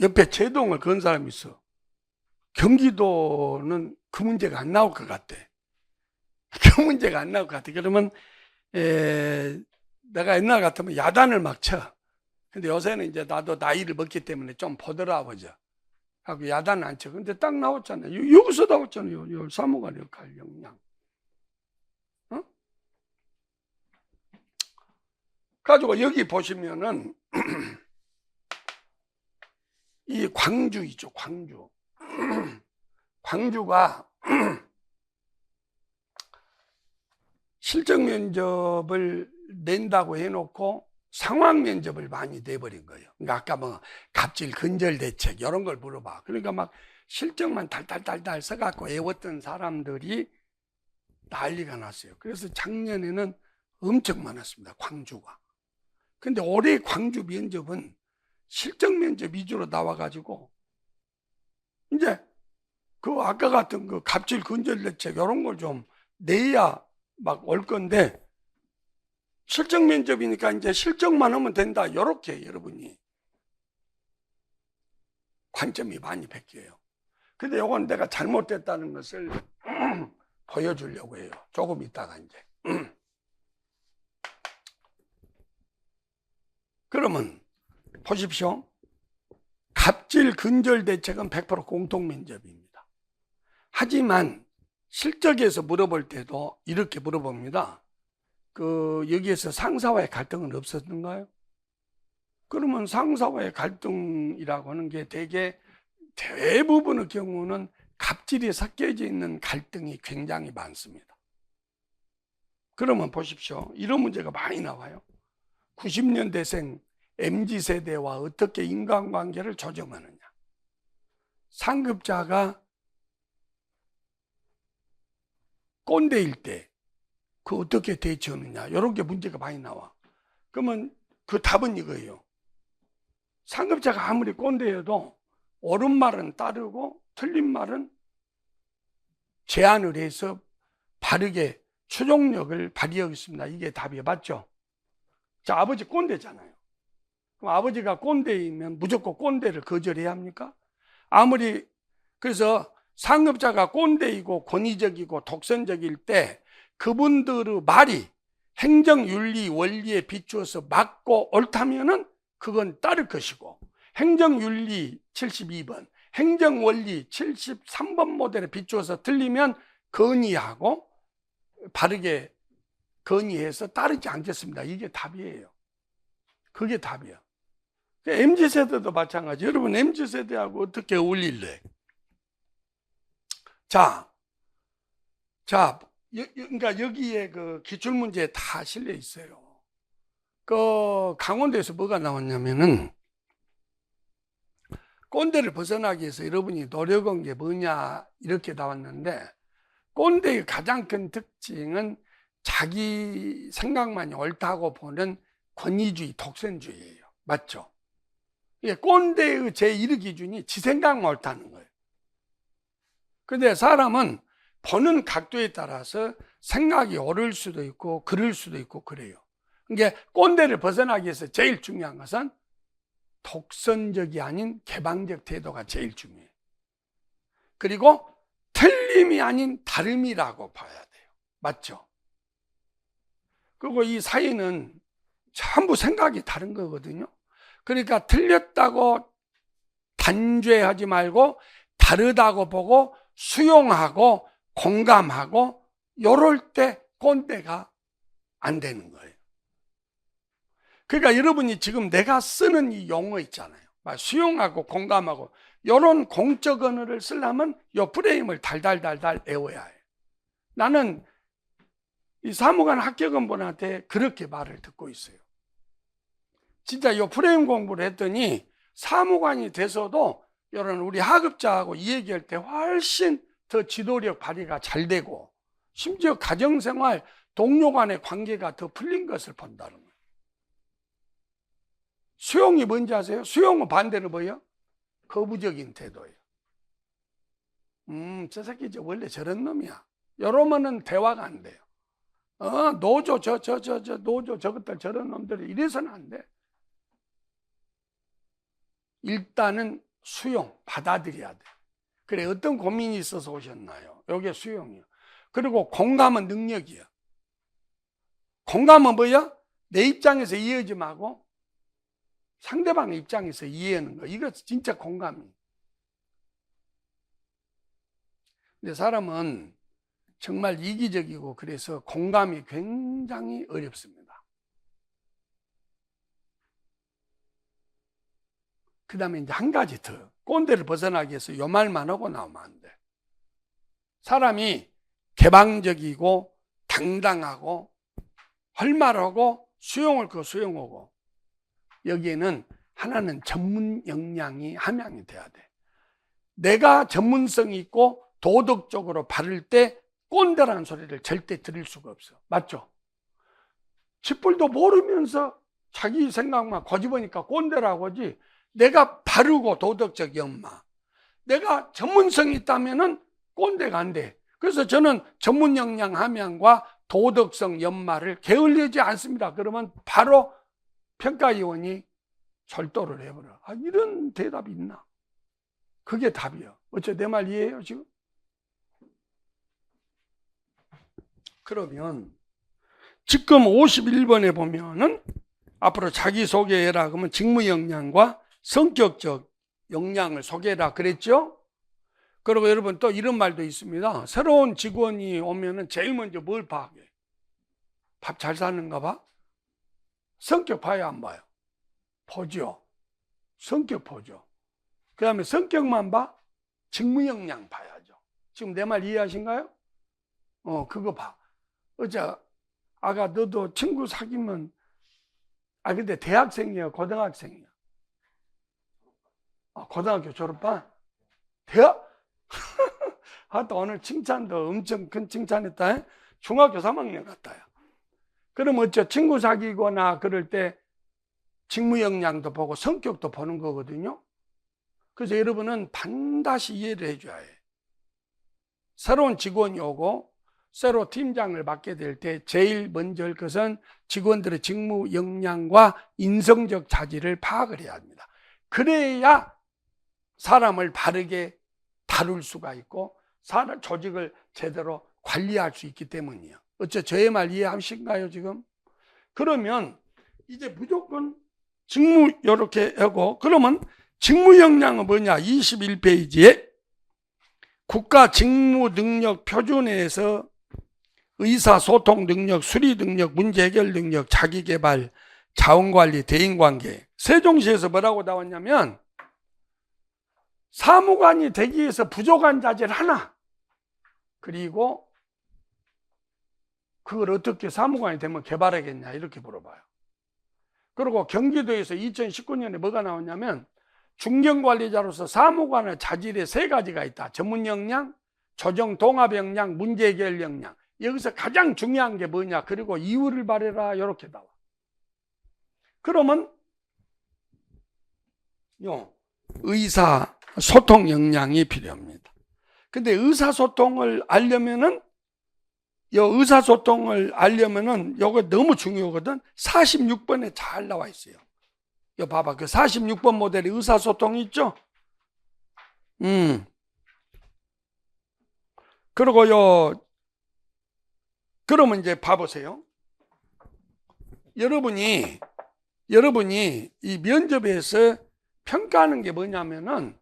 옆에 제동을 건 사람이 있어. 경기도는 그 문제가 안 나올 것 같대. 그 문제가 안 나올 것 같아. 그러면 내가 옛날 같으면 야단을 막 쳐. 근데 요새는 이제 나도 나이를 먹기 때문에 좀 보더라보죠. 하고 야단을 안 쳐. 근데 딱 나왔잖아요. 여기서 나왔잖아요. 요 사무관 역할 역량. 가지고 여기 보시면은 이 광주 있죠. 광주. 광주가 실적 면접을 낸다고 해놓고 상황 면접을 많이 내버린 거예요. 그러니까 아까 뭐 갑질 근절 대책 이런 걸 물어봐. 그러니까 막 실적만 달달달달 써갖고 애웠던 사람들이 난리가 났어요. 그래서 작년에는 엄청 많았습니다. 광주가. 근데 올해 광주 면접은 실적 면접 위주로 나와가지고 이제 그 아까 같은 그 갑질 근절 대책 이런 걸 좀 내야 막 올 건데, 실적 면접이니까 이제 실적만 하면 된다, 이렇게 여러분이 관점이 많이 바뀌어요. 근데 이건 내가 잘못됐다는 것을 보여주려고 해요. 조금 있다가 이제. 그러면 보십시오. 갑질 근절 대책은 100% 공통 면접입니다. 하지만 실적에서 물어볼 때도 이렇게 물어봅니다. 여기에서 상사와의 갈등은 없었는가요? 그러면 상사와의 갈등이라고 하는 게 대부분의 경우는 갑질이 섞여져 있는 갈등이 굉장히 많습니다. 그러면 보십시오. 이런 문제가 많이 나와요. 90년대생 MZ세대와 어떻게 인간관계를 조정하느냐. 상급자가 꼰대일 때 어떻게 대처하느냐. 이런 게 문제가 많이 나와. 그러면 그 답은 이거예요. 상급자가 아무리 꼰대여도 옳은 말은 따르고 틀린 말은 제안을 해서 바르게 추종력을 발휘하겠습니다. 이게 답이에요. 맞죠? 자, 아버지 꼰대잖아요. 그럼 아버지가 꼰대이면 무조건 꼰대를 거절해야 합니까? 그래서 상급자가 꼰대이고 권위적이고 독선적일 때 그분들의 말이 행정윤리 원리에 비추어서 맞고 옳다면은 그건 따를 것이고, 행정윤리 72번, 행정원리 73번 모델에 비추어서 틀리면 건의하고 바르게 건의해서 따르지 않겠습니다. 이게 답이에요. 그게 답이야. MZ세대도 마찬가지. 여러분 MZ세대하고 어떻게 어울릴래? 그러니까 여기에 그 기출문제에 다 실려 있어요. 강원도에서 뭐가 나왔냐면은, 꼰대를 벗어나기 위해서 여러분이 노력한 게 뭐냐, 이렇게 나왔는데, 꼰대의 가장 큰 특징은 자기 생각만이 옳다고 보는 권위주의, 독선주의예요. 맞죠? 꼰대의 제1의 기준이 지 생각만 옳다는 거예요. 근데 사람은 보는 각도에 따라서 생각이 옳을 수도 있고 그럴 수도 있고 그래요. 그러니까 꼰대를 벗어나기 위해서 제일 중요한 것은 독선적이 아닌 개방적 태도가 제일 중요해요. 그리고 틀림이 아닌 다름이라고 봐야 돼요. 맞죠? 그리고 이 사이는 전부 생각이 다른 거거든요. 그러니까 틀렸다고 단죄하지 말고 다르다고 보고 수용하고 공감하고, 요럴 때 꼰대가 안 되는 거예요. 그러니까 여러분이 지금 내가 쓰는 이 용어 있잖아요. 수용하고 공감하고, 요런 공적 언어를 쓰려면 요 프레임을 달달달달 외워야 해요. 나는 이 사무관 합격원분한테 그렇게 말을 듣고 있어요. 진짜 요 프레임 공부를 했더니 사무관이 돼서도 이런 우리 하급자하고 이 얘기할 때 훨씬 더 지도력 발휘가 잘 되고, 심지어 가정생활 동료 간의 관계가 더 풀린 것을 본다는 거예요. 수용이 뭔지 아세요? 수용은 반대로 뭐예요? 거부적인 태도예요. 저 새끼 원래 저런 놈이야. 이러면은 대화가 안 돼요. 노조 노조 저것들 저런 놈들이 이래서는 안 돼. 일단은 수용, 받아들여야 돼. 그래, 어떤 고민이 있어서 오셨나요? 이게 수용이요. 그리고 공감은 능력이야. 공감은 뭐야? 내 입장에서 이해하지 말고 상대방의 입장에서 이해하는 거. 이거 진짜 공감이에요. 근데 사람은 정말 이기적이고 그래서 공감이 굉장히 어렵습니다. 그 다음에 이제 한 가지 더. 꼰대를 벗어나기 위해서 요 말만 하고 나오면 안 돼. 사람이 개방적이고 당당하고 활발하고 수용할 거 수용하고, 여기에는 하나는 전문 역량이 함양이 돼야 돼. 내가 전문성 있고 도덕적으로 바를 때 꼰대라는 소리를 절대 들을 수가 없어. 맞죠? 쥐뿔도 모르면서 자기 생각만 고집으니까 꼰대라고 하지, 내가 바르고 도덕적 연마, 내가 전문성이 있다면은 꼰대가 안 돼. 그래서 저는 전문 역량 함양과 도덕성 연마를 게을리지 않습니다. 그러면 바로 평가위원이 절도를 해버려. 아, 이런 대답이 있나? 그게 답이에요. 어째 내 말 이해해요 지금? 그러면 지금 51번에 보면은 앞으로 자기소개해라 그러면 직무 역량과 성격적 역량을 소개해라 그랬죠? 그리고 여러분 또 이런 말도 있습니다. 새로운 직원이 오면은 제일 먼저 뭘 파악해? 밥 잘 사는가 봐? 성격 봐요, 안 봐요? 보죠. 성격 보죠. 그 다음에 성격만 봐? 직무 역량 봐야죠. 지금 내 말 이해하신가요? 그거 봐. 어제 아가 너도 친구 사귀면, 근데 대학생이야, 고등학생이야? 고등학교 졸업반? 대학? 또 오늘 칭찬도 엄청 큰 칭찬했다. 중학교 3학년 같아요. 그럼 어째 친구 사귀거나 그럴 때 직무 역량도 보고 성격도 보는 거거든요. 그래서 여러분은 반드시 이해를 해줘야 해. 새로운 직원이 오고 새로 팀장을 맡게 될 때 제일 먼저 할 것은 직원들의 직무 역량과 인성적 자질을 파악을 해야 합니다. 그래야 사람을 바르게 다룰 수가 있고 사람 조직을 제대로 관리할 수 있기 때문이에요. 어째 저의 말 이해하신가요 지금? 그러면 이제 무조건 직무 이렇게 하고, 그러면 직무 역량은 뭐냐? 21페이지에 국가 직무 능력 표준에서 의사소통 능력, 수리 능력, 문제 해결 능력, 자기개발, 자원관리, 대인관계. 세종시에서 뭐라고 나왔냐면 사무관이 되기 위해서 부족한 자질 하나, 그리고 그걸 어떻게 사무관이 되면 개발하겠냐 이렇게 물어봐요. 그리고 경기도에서 2019년에 뭐가 나왔냐면 중견관리자로서 사무관의 자질에 3가지가 있다. 전문 역량, 조정 동합 역량, 문제 해결 역량. 여기서 가장 중요한 게 뭐냐? 그리고 이유를 바래라 이렇게 나와. 그러면 의사소통 역량이 필요합니다. 근데 의사소통을 알려면은 요거 너무 중요하거든. 46번에 잘 나와 있어요. 요 봐봐. 그 46번 모델의 의사소통이 있죠? 그리고 그러면 이제 봐보세요. 여러분이 이 면접에서 평가하는 게 뭐냐면은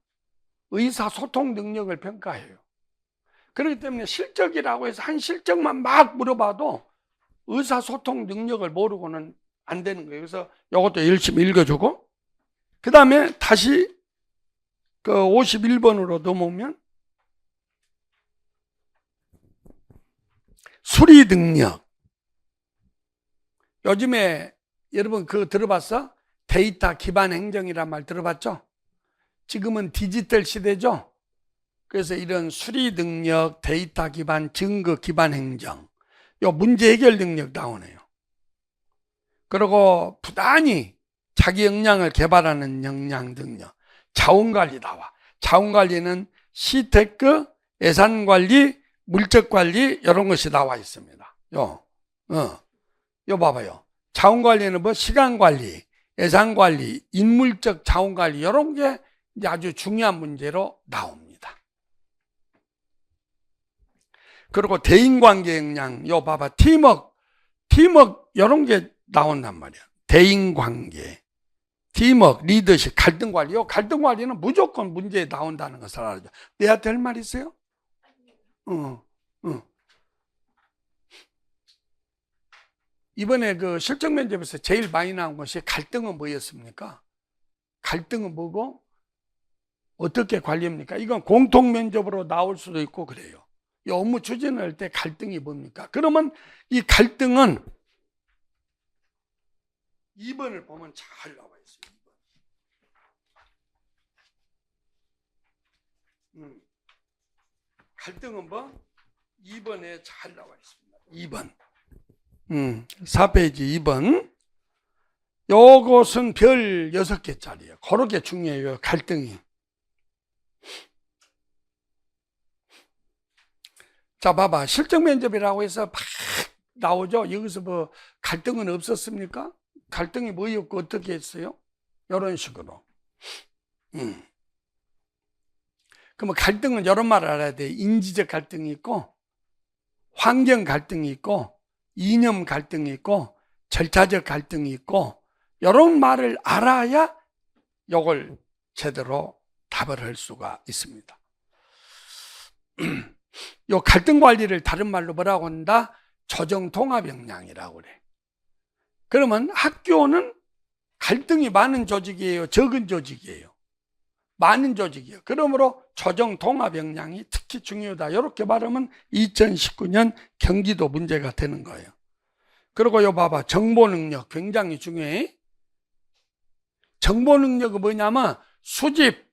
의사소통 능력을 평가해요. 그렇기 때문에 실적이라고 해서 한 실적만 막 물어봐도 의사소통 능력을 모르고는 안 되는 거예요. 그래서 이것도 열심히 읽어주고, 그 다음에 다시 그 51번으로 넘어오면 수리 능력. 요즘에 여러분 그거 들어봤어? 데이터 기반 행정이란 말 들어봤죠? 지금은 디지털 시대죠? 그래서 이런 수리 능력, 데이터 기반, 증거 기반 행정, 요 문제 해결 능력 나오네요. 그리고 부단히 자기 역량을 개발하는 역량 능력, 자원관리 나와. 자원관리는 시테크, 예산관리, 물적관리 이런 것이 나와 있습니다. 요 봐봐요. 자원관리는 뭐 시간관리, 예산관리, 인물적 자원관리 이런 게 이제 아주 중요한 문제로 나옵니다. 그리고 대인관계 역량, 요 봐봐. 팀워크 이런 게 나온단 말이야. 대인관계, 팀워크, 리더십, 갈등관리. 요 갈등관리는 무조건 문제에 나온다는 것을 알아줘. 내한테 할 말 있어요? 이번에 그 실적 면접에서 제일 많이 나온 것이 갈등은 뭐였습니까? 갈등은 뭐고 어떻게 관리합니까? 이건 공통 면접으로 나올 수도 있고 그래요. 이 업무 추진을 할 때 갈등이 뭡니까? 그러면 이 갈등은 2번을 보면 잘 나와 있어요. 갈등은 뭐? 2번에 잘 나와 있습니다. 2번. 4페이지 2번. 요것은 별 6개짜리예요. 그렇게 중요해요, 갈등이. 자, 봐봐. 실적 면접이라고 해서 막 나오죠. 여기서 뭐 갈등은 없었습니까? 갈등이 뭐였고 어떻게 했어요? 이런 식으로. 그러면 갈등은 여러 말 알아야 돼. 인지적 갈등이 있고, 환경 갈등이 있고, 이념 갈등이 있고, 절차적 갈등이 있고, 이런 말을 알아야 이걸 제대로 답을 할 수가 있습니다. 이 갈등 관리를 다른 말로 뭐라고 한다? 조정 통합 역량이라고 그래. 그러면 학교는 갈등이 많은 조직이에요, 적은 조직이에요? 많은 조직이에요. 그러므로 조정 통합 역량이 특히 중요하다. 이렇게 말하면 2019년 경기도 문제가 되는 거예요. 그리고 요 봐봐. 정보 능력 굉장히 중요해. 정보 능력은 뭐냐면 수집,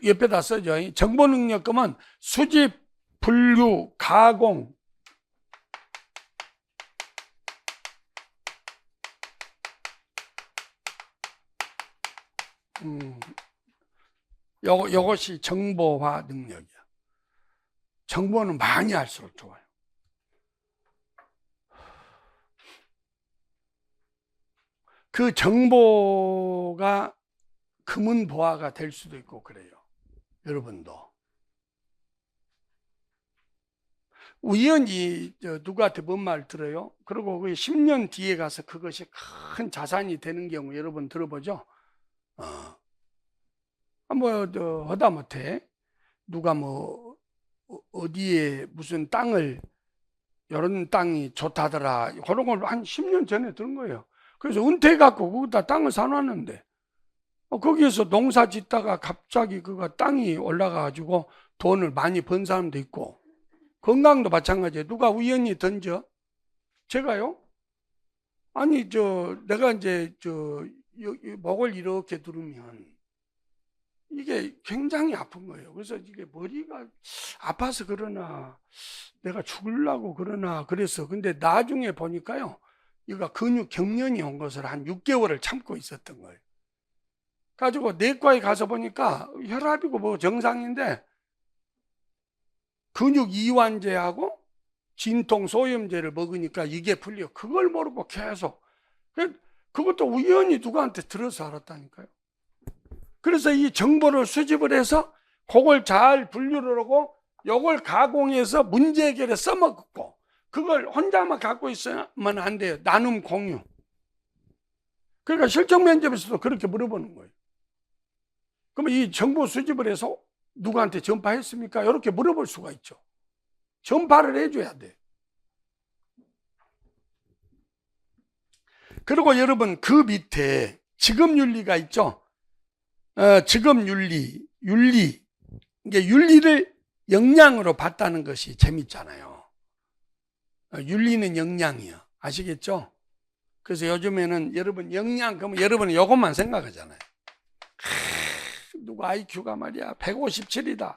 옆에다 써줘. 정보 능력 그러면 수집, 분류, 가공, 요것이 정보화 능력이야. 정보는 많이 할수록 좋아요. 그 정보가 금은보화가 될 수도 있고 그래요. 여러분도. 우연히 누구한테 뭔 말 들어요? 그리고 그 10년 뒤에 가서 그것이 큰 자산이 되는 경우 여러분 들어보죠? 하다못해 누가 뭐 어디에 무슨 땅을 이런 땅이 좋다더라 그런 걸 한 10년 전에 들은 거예요. 그래서 은퇴해갖고 거기다 땅을 사놨는데 거기에서 농사 짓다가 갑자기 그거 땅이 올라가가지고 돈을 많이 번 사람도 있고, 건강도 마찬가지예요. 누가 우연히 던져? 제가요? 아니 내가 이제 목을 이렇게 누르면 이게 굉장히 아픈 거예요. 그래서 이게 머리가 아파서 그러나 내가 죽으려고 그러나 그래서 근데 나중에 보니까요, 이거 근육 경련이 온 것을 한 6개월을 참고 있었던 거예요. 가지고 내과에 가서 보니까 혈압이고 뭐 정상인데 근육 이완제하고 진통 소염제를 먹으니까 이게 풀려. 그걸 모르고 계속 그것도 우연히 누구한테 들어서 알았다니까요. 그래서 이 정보를 수집을 해서 그걸 잘 분류를 하고 요걸 가공해서 문제 해결에 써먹고, 그걸 혼자만 갖고 있으면 안 돼요. 나눔 공유. 그러니까 실적 면접에서도 그렇게 물어보는 거예요. 그러면 이 정보 수집을 해서 누구한테 전파했습니까? 이렇게 물어볼 수가 있죠. 전파를 해줘야 돼. 그리고 여러분 그 밑에 직업윤리가 있죠. 직업윤리, 이게 윤리를 역량으로 봤다는 것이 재밌잖아요. 윤리는 역량이야. 아시겠죠? 그래서 요즘에는 여러분 역량 그러면 여러분은 이것만 생각하잖아요. 누구 IQ가 말이야 157이다.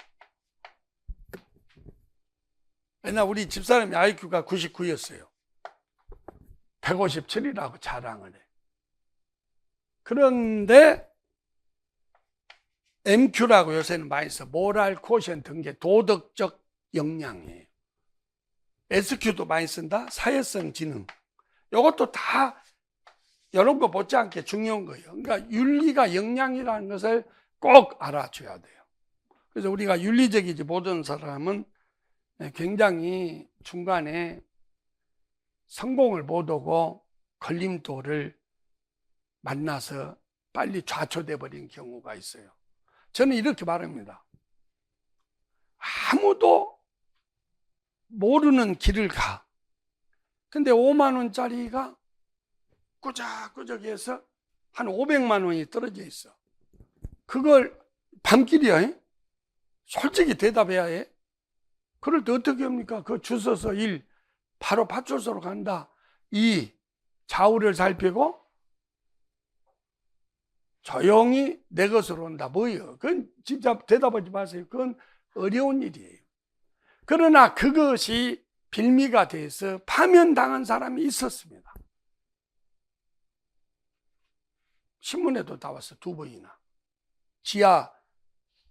옛날 우리 집사람이 IQ가 99였어요. 157이라고 자랑을 해. 그런데 MQ라고 요새는 많이 써. 모랄 코션트, 게 도덕적 역량이에요. SQ도 많이 쓴다. 사회성 지능. 이것도 다 이런 거 못지않게 중요한 거예요. 그러니까 윤리가 역량이라는 것을 꼭 알아줘야 돼요. 그래서 우리가 윤리적이지 못한 사람은 굉장히 중간에 성공을 못 하고 걸림돌을 만나서 빨리 좌초돼 버린 경우가 있어요. 저는 이렇게 말합니다. 아무도 모르는 길을 가. 근데 5만 원짜리가 꾸적꾸적해서 한 500만 원이 떨어져 있어. 그걸 밤길이야. 솔직히 대답해야 해. 그럴 때 어떻게 합니까? 그 줄 서서 1, 바로 파출소로 간다. 2, 좌우를 살피고 조용히 내 것으로 온다. 뭐예요? 그건 진짜 대답하지 마세요. 그건 어려운 일이에요. 그러나 그것이 빌미가 돼서 파면당한 사람이 있었습니다. 신문에도 나왔어, 2번이나. 지하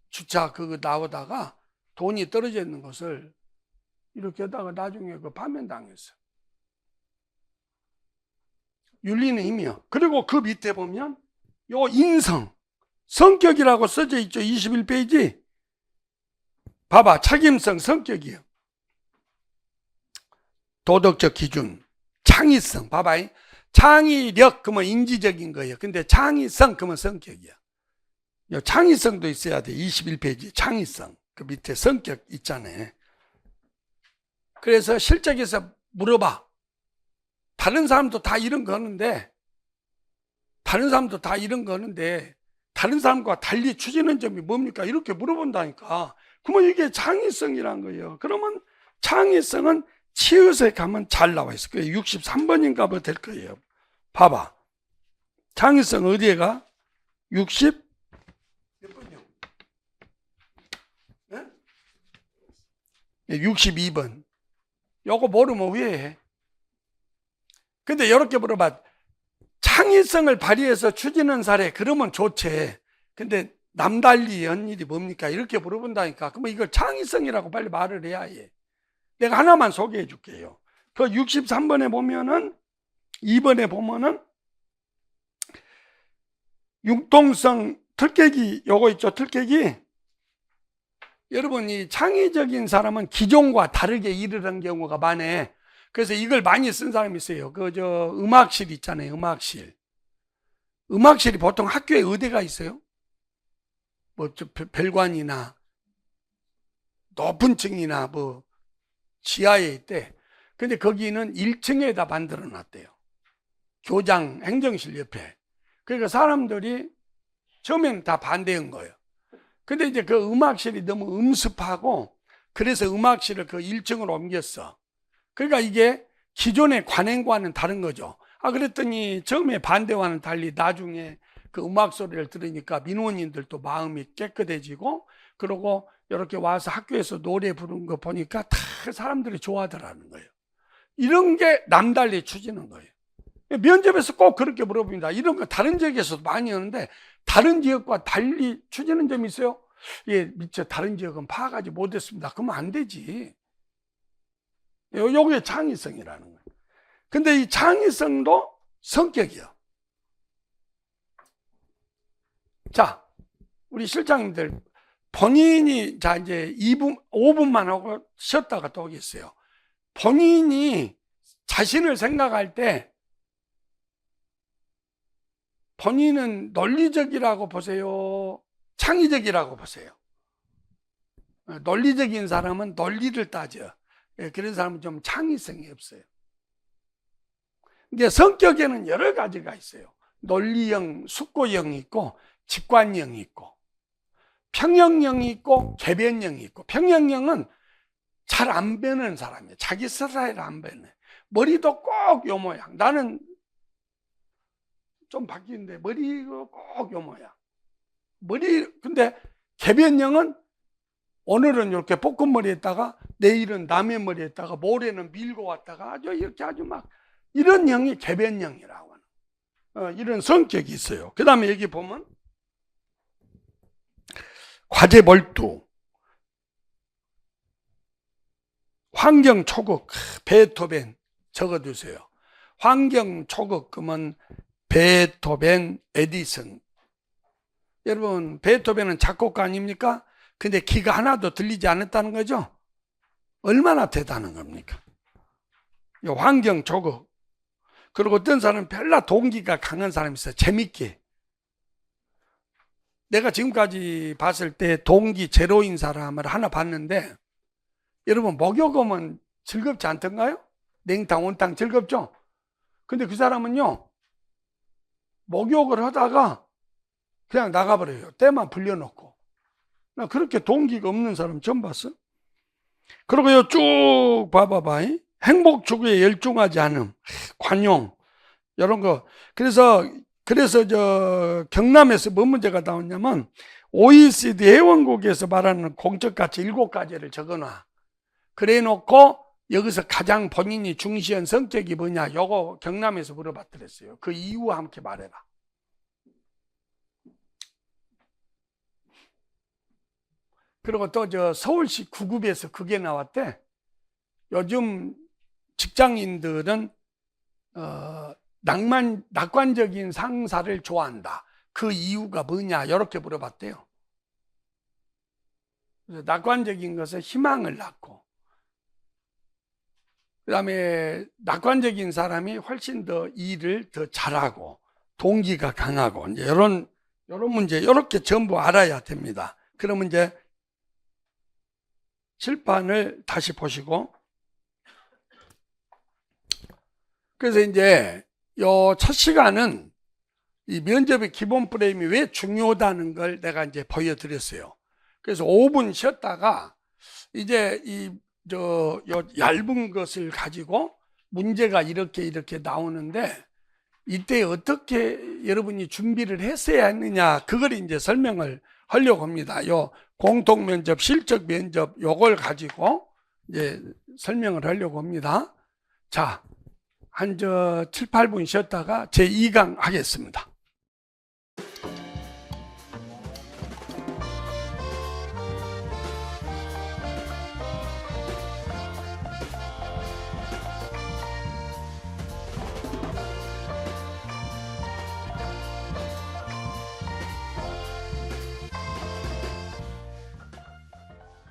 주차 그거 나오다가 돈이 떨어져 있는 것을 이렇게 하다가 나중에 그 파면당했어. 윤리는 힘이요. 그리고 그 밑에 보면 요 인성, 성격이라고 써져 있죠. 21페이지. 봐봐, 책임성, 성격이요. 도덕적 기준, 창의성. 봐봐, 창의력 그러면 인지적인 거예요. 근데 창의성 그러면 성격이야. 창의성도 있어야 돼. 21페이지 창의성. 그 밑에 성격 있잖아요. 그래서 실적에서 물어봐. 다른 사람도 다 이런 거 하는데 다른 사람과 달리 추진하는 점이 뭡니까? 이렇게 물어본다니까. 그러면 이게 창의성이란 거예요. 그러면 창의성은 치읓에 가면 잘 나와 있을 거예요. 63번인가 뭐 될 거예요. 봐봐. 창의성 어디에 가? 60 몇 번이요? 네? 62번. 요거 모르면 왜 해? 근데 이렇게 물어봐. 창의성을 발휘해서 추진한 사례, 그러면 좋지. 근데 남달리 한 일이 뭡니까? 이렇게 물어본다니까. 그러면 이걸 창의성이라고 빨리 말을 해야 해. 내가 하나만 소개해 줄게요. 그 63번에 보면은, 2번에 보면은, 융통성, 틀깨기, 요거 있죠, 틀깨기. 여러분, 이 창의적인 사람은 기존과 다르게 일을 한 경우가 많아. 그래서 이걸 많이 쓴 사람이 있어요. 음악실 있잖아요, 음악실. 음악실이 보통 학교에 어디가 있어요? 별관이나, 높은 층이나, 지하에 있대. 근데 거기는 1층에다 만들어 놨대요. 교장, 행정실 옆에. 그러니까 사람들이 처음에는 다 반대한 거예요. 근데 이제 그 음악실이 너무 음습하고, 그래서 음악실을 그 1층으로 옮겼어. 그러니까 이게 기존의 관행과는 다른 거죠. 그랬더니 처음에 반대와는 달리 나중에 그 음악 소리를 들으니까 민원인들도 마음이 깨끗해지고, 그러고 이렇게 와서 학교에서 노래 부르는 거 보니까 다 사람들이 좋아하더라는 거예요. 이런 게 남달리 추진한 거예요. 면접에서 꼭 그렇게 물어봅니다. 이런 거 다른 지역에서도 많이 하는데 다른 지역과 달리 추진한 점이 있어요? 예, 미처 다른 지역은 파악하지 못했습니다. 그러면 안 되지. 요게 창의성이라는 거예요. 근데 이 창의성도 성격이요. 자, 우리 실장님들 본인이 자 이제 5분만 하고 쉬었다가 또 오겠어요. 본인이 자신을 생각할 때 본인은 논리적이라고 보세요? 창의적이라고 보세요? 논리적인 사람은 논리를 따져. 그런 사람은 좀 창의성이 없어요. 이게 성격에는 여러 가지가 있어요. 논리형, 숙고형이 있고 직관형이 있고 평형형이 있고 개변형이 있고, 평형형은 잘 안 변하는 사람이에요. 자기 스타일 안 변해. 머리도 꼭 요 모양. 나는 좀 바뀌는데 머리가 꼭 요 모양. 근데 개변형은 오늘은 이렇게 볶음머리에다가 내일은 남의 머리에다가 모레는 밀고 왔다가 아주 막 이런 형이 개변형이라고 하는 이런 성격이 있어요. 그 다음에 여기 보면 과제 몰두, 환경 초극, 베토벤 적어두세요. 환경 초극 그러면 베토벤, 에디슨. 여러분 베토벤은 작곡가 아닙니까? 근데 기가 하나도 들리지 않았다는 거죠? 얼마나 대단한 겁니까? 환경 초극. 그리고 어떤 사람은 별로 동기가 강한 사람이 있어요. 재밌게. 내가 지금까지 봤을 때 동기 제로인 사람을 하나 봤는데, 여러분 목욕하면 즐겁지 않던가요? 냉탕 온탕 즐겁죠? 근데 그 사람은요 목욕을 하다가 그냥 나가버려요. 때만 불려놓고. 나 그렇게 동기가 없는 사람 처음 봤어. 그리고 쭉 봐봐봐. 행복 추구에 열중하지 않음, 관용, 이런 거. 그래서 경남에서 뭐 문제가 나왔냐면 OECD 회원국에서 말하는 공적가치 7가지를 적어놔. 그래 놓고 여기서 가장 본인이 중시한 성격이 뭐냐, 요거 경남에서 물어봤더랬어요. 그 이유와 함께 말해라. 그리고 또 저 서울시 구급에서 그게 나왔대. 요즘 직장인들은 낙관적인 상사를 좋아한다. 그 이유가 뭐냐, 이렇게 물어봤대요. 그래서 낙관적인 것은 희망을 낳고, 그 다음에 낙관적인 사람이 훨씬 더 일을 더 잘하고 동기가 강하고, 이제 이런 문제, 이렇게 전부 알아야 됩니다. 그러면 이제 칠판을 다시 보시고, 그래서 이제 요 첫 시간은 이 면접의 기본 프레임이 왜 중요하다는 걸 내가 이제 보여드렸어요. 그래서 5분 쉬었다가 이제 요 얇은 것을 가지고 문제가 이렇게 나오는데, 이때 어떻게 여러분이 준비를 했어야 했느냐, 그걸 이제 설명을 하려고 합니다. 요 공통 면접, 실적 면접, 요걸 가지고 이제 설명을 하려고 합니다. 자, 한 7, 8분 쉬었다가 제 2강 하겠습니다.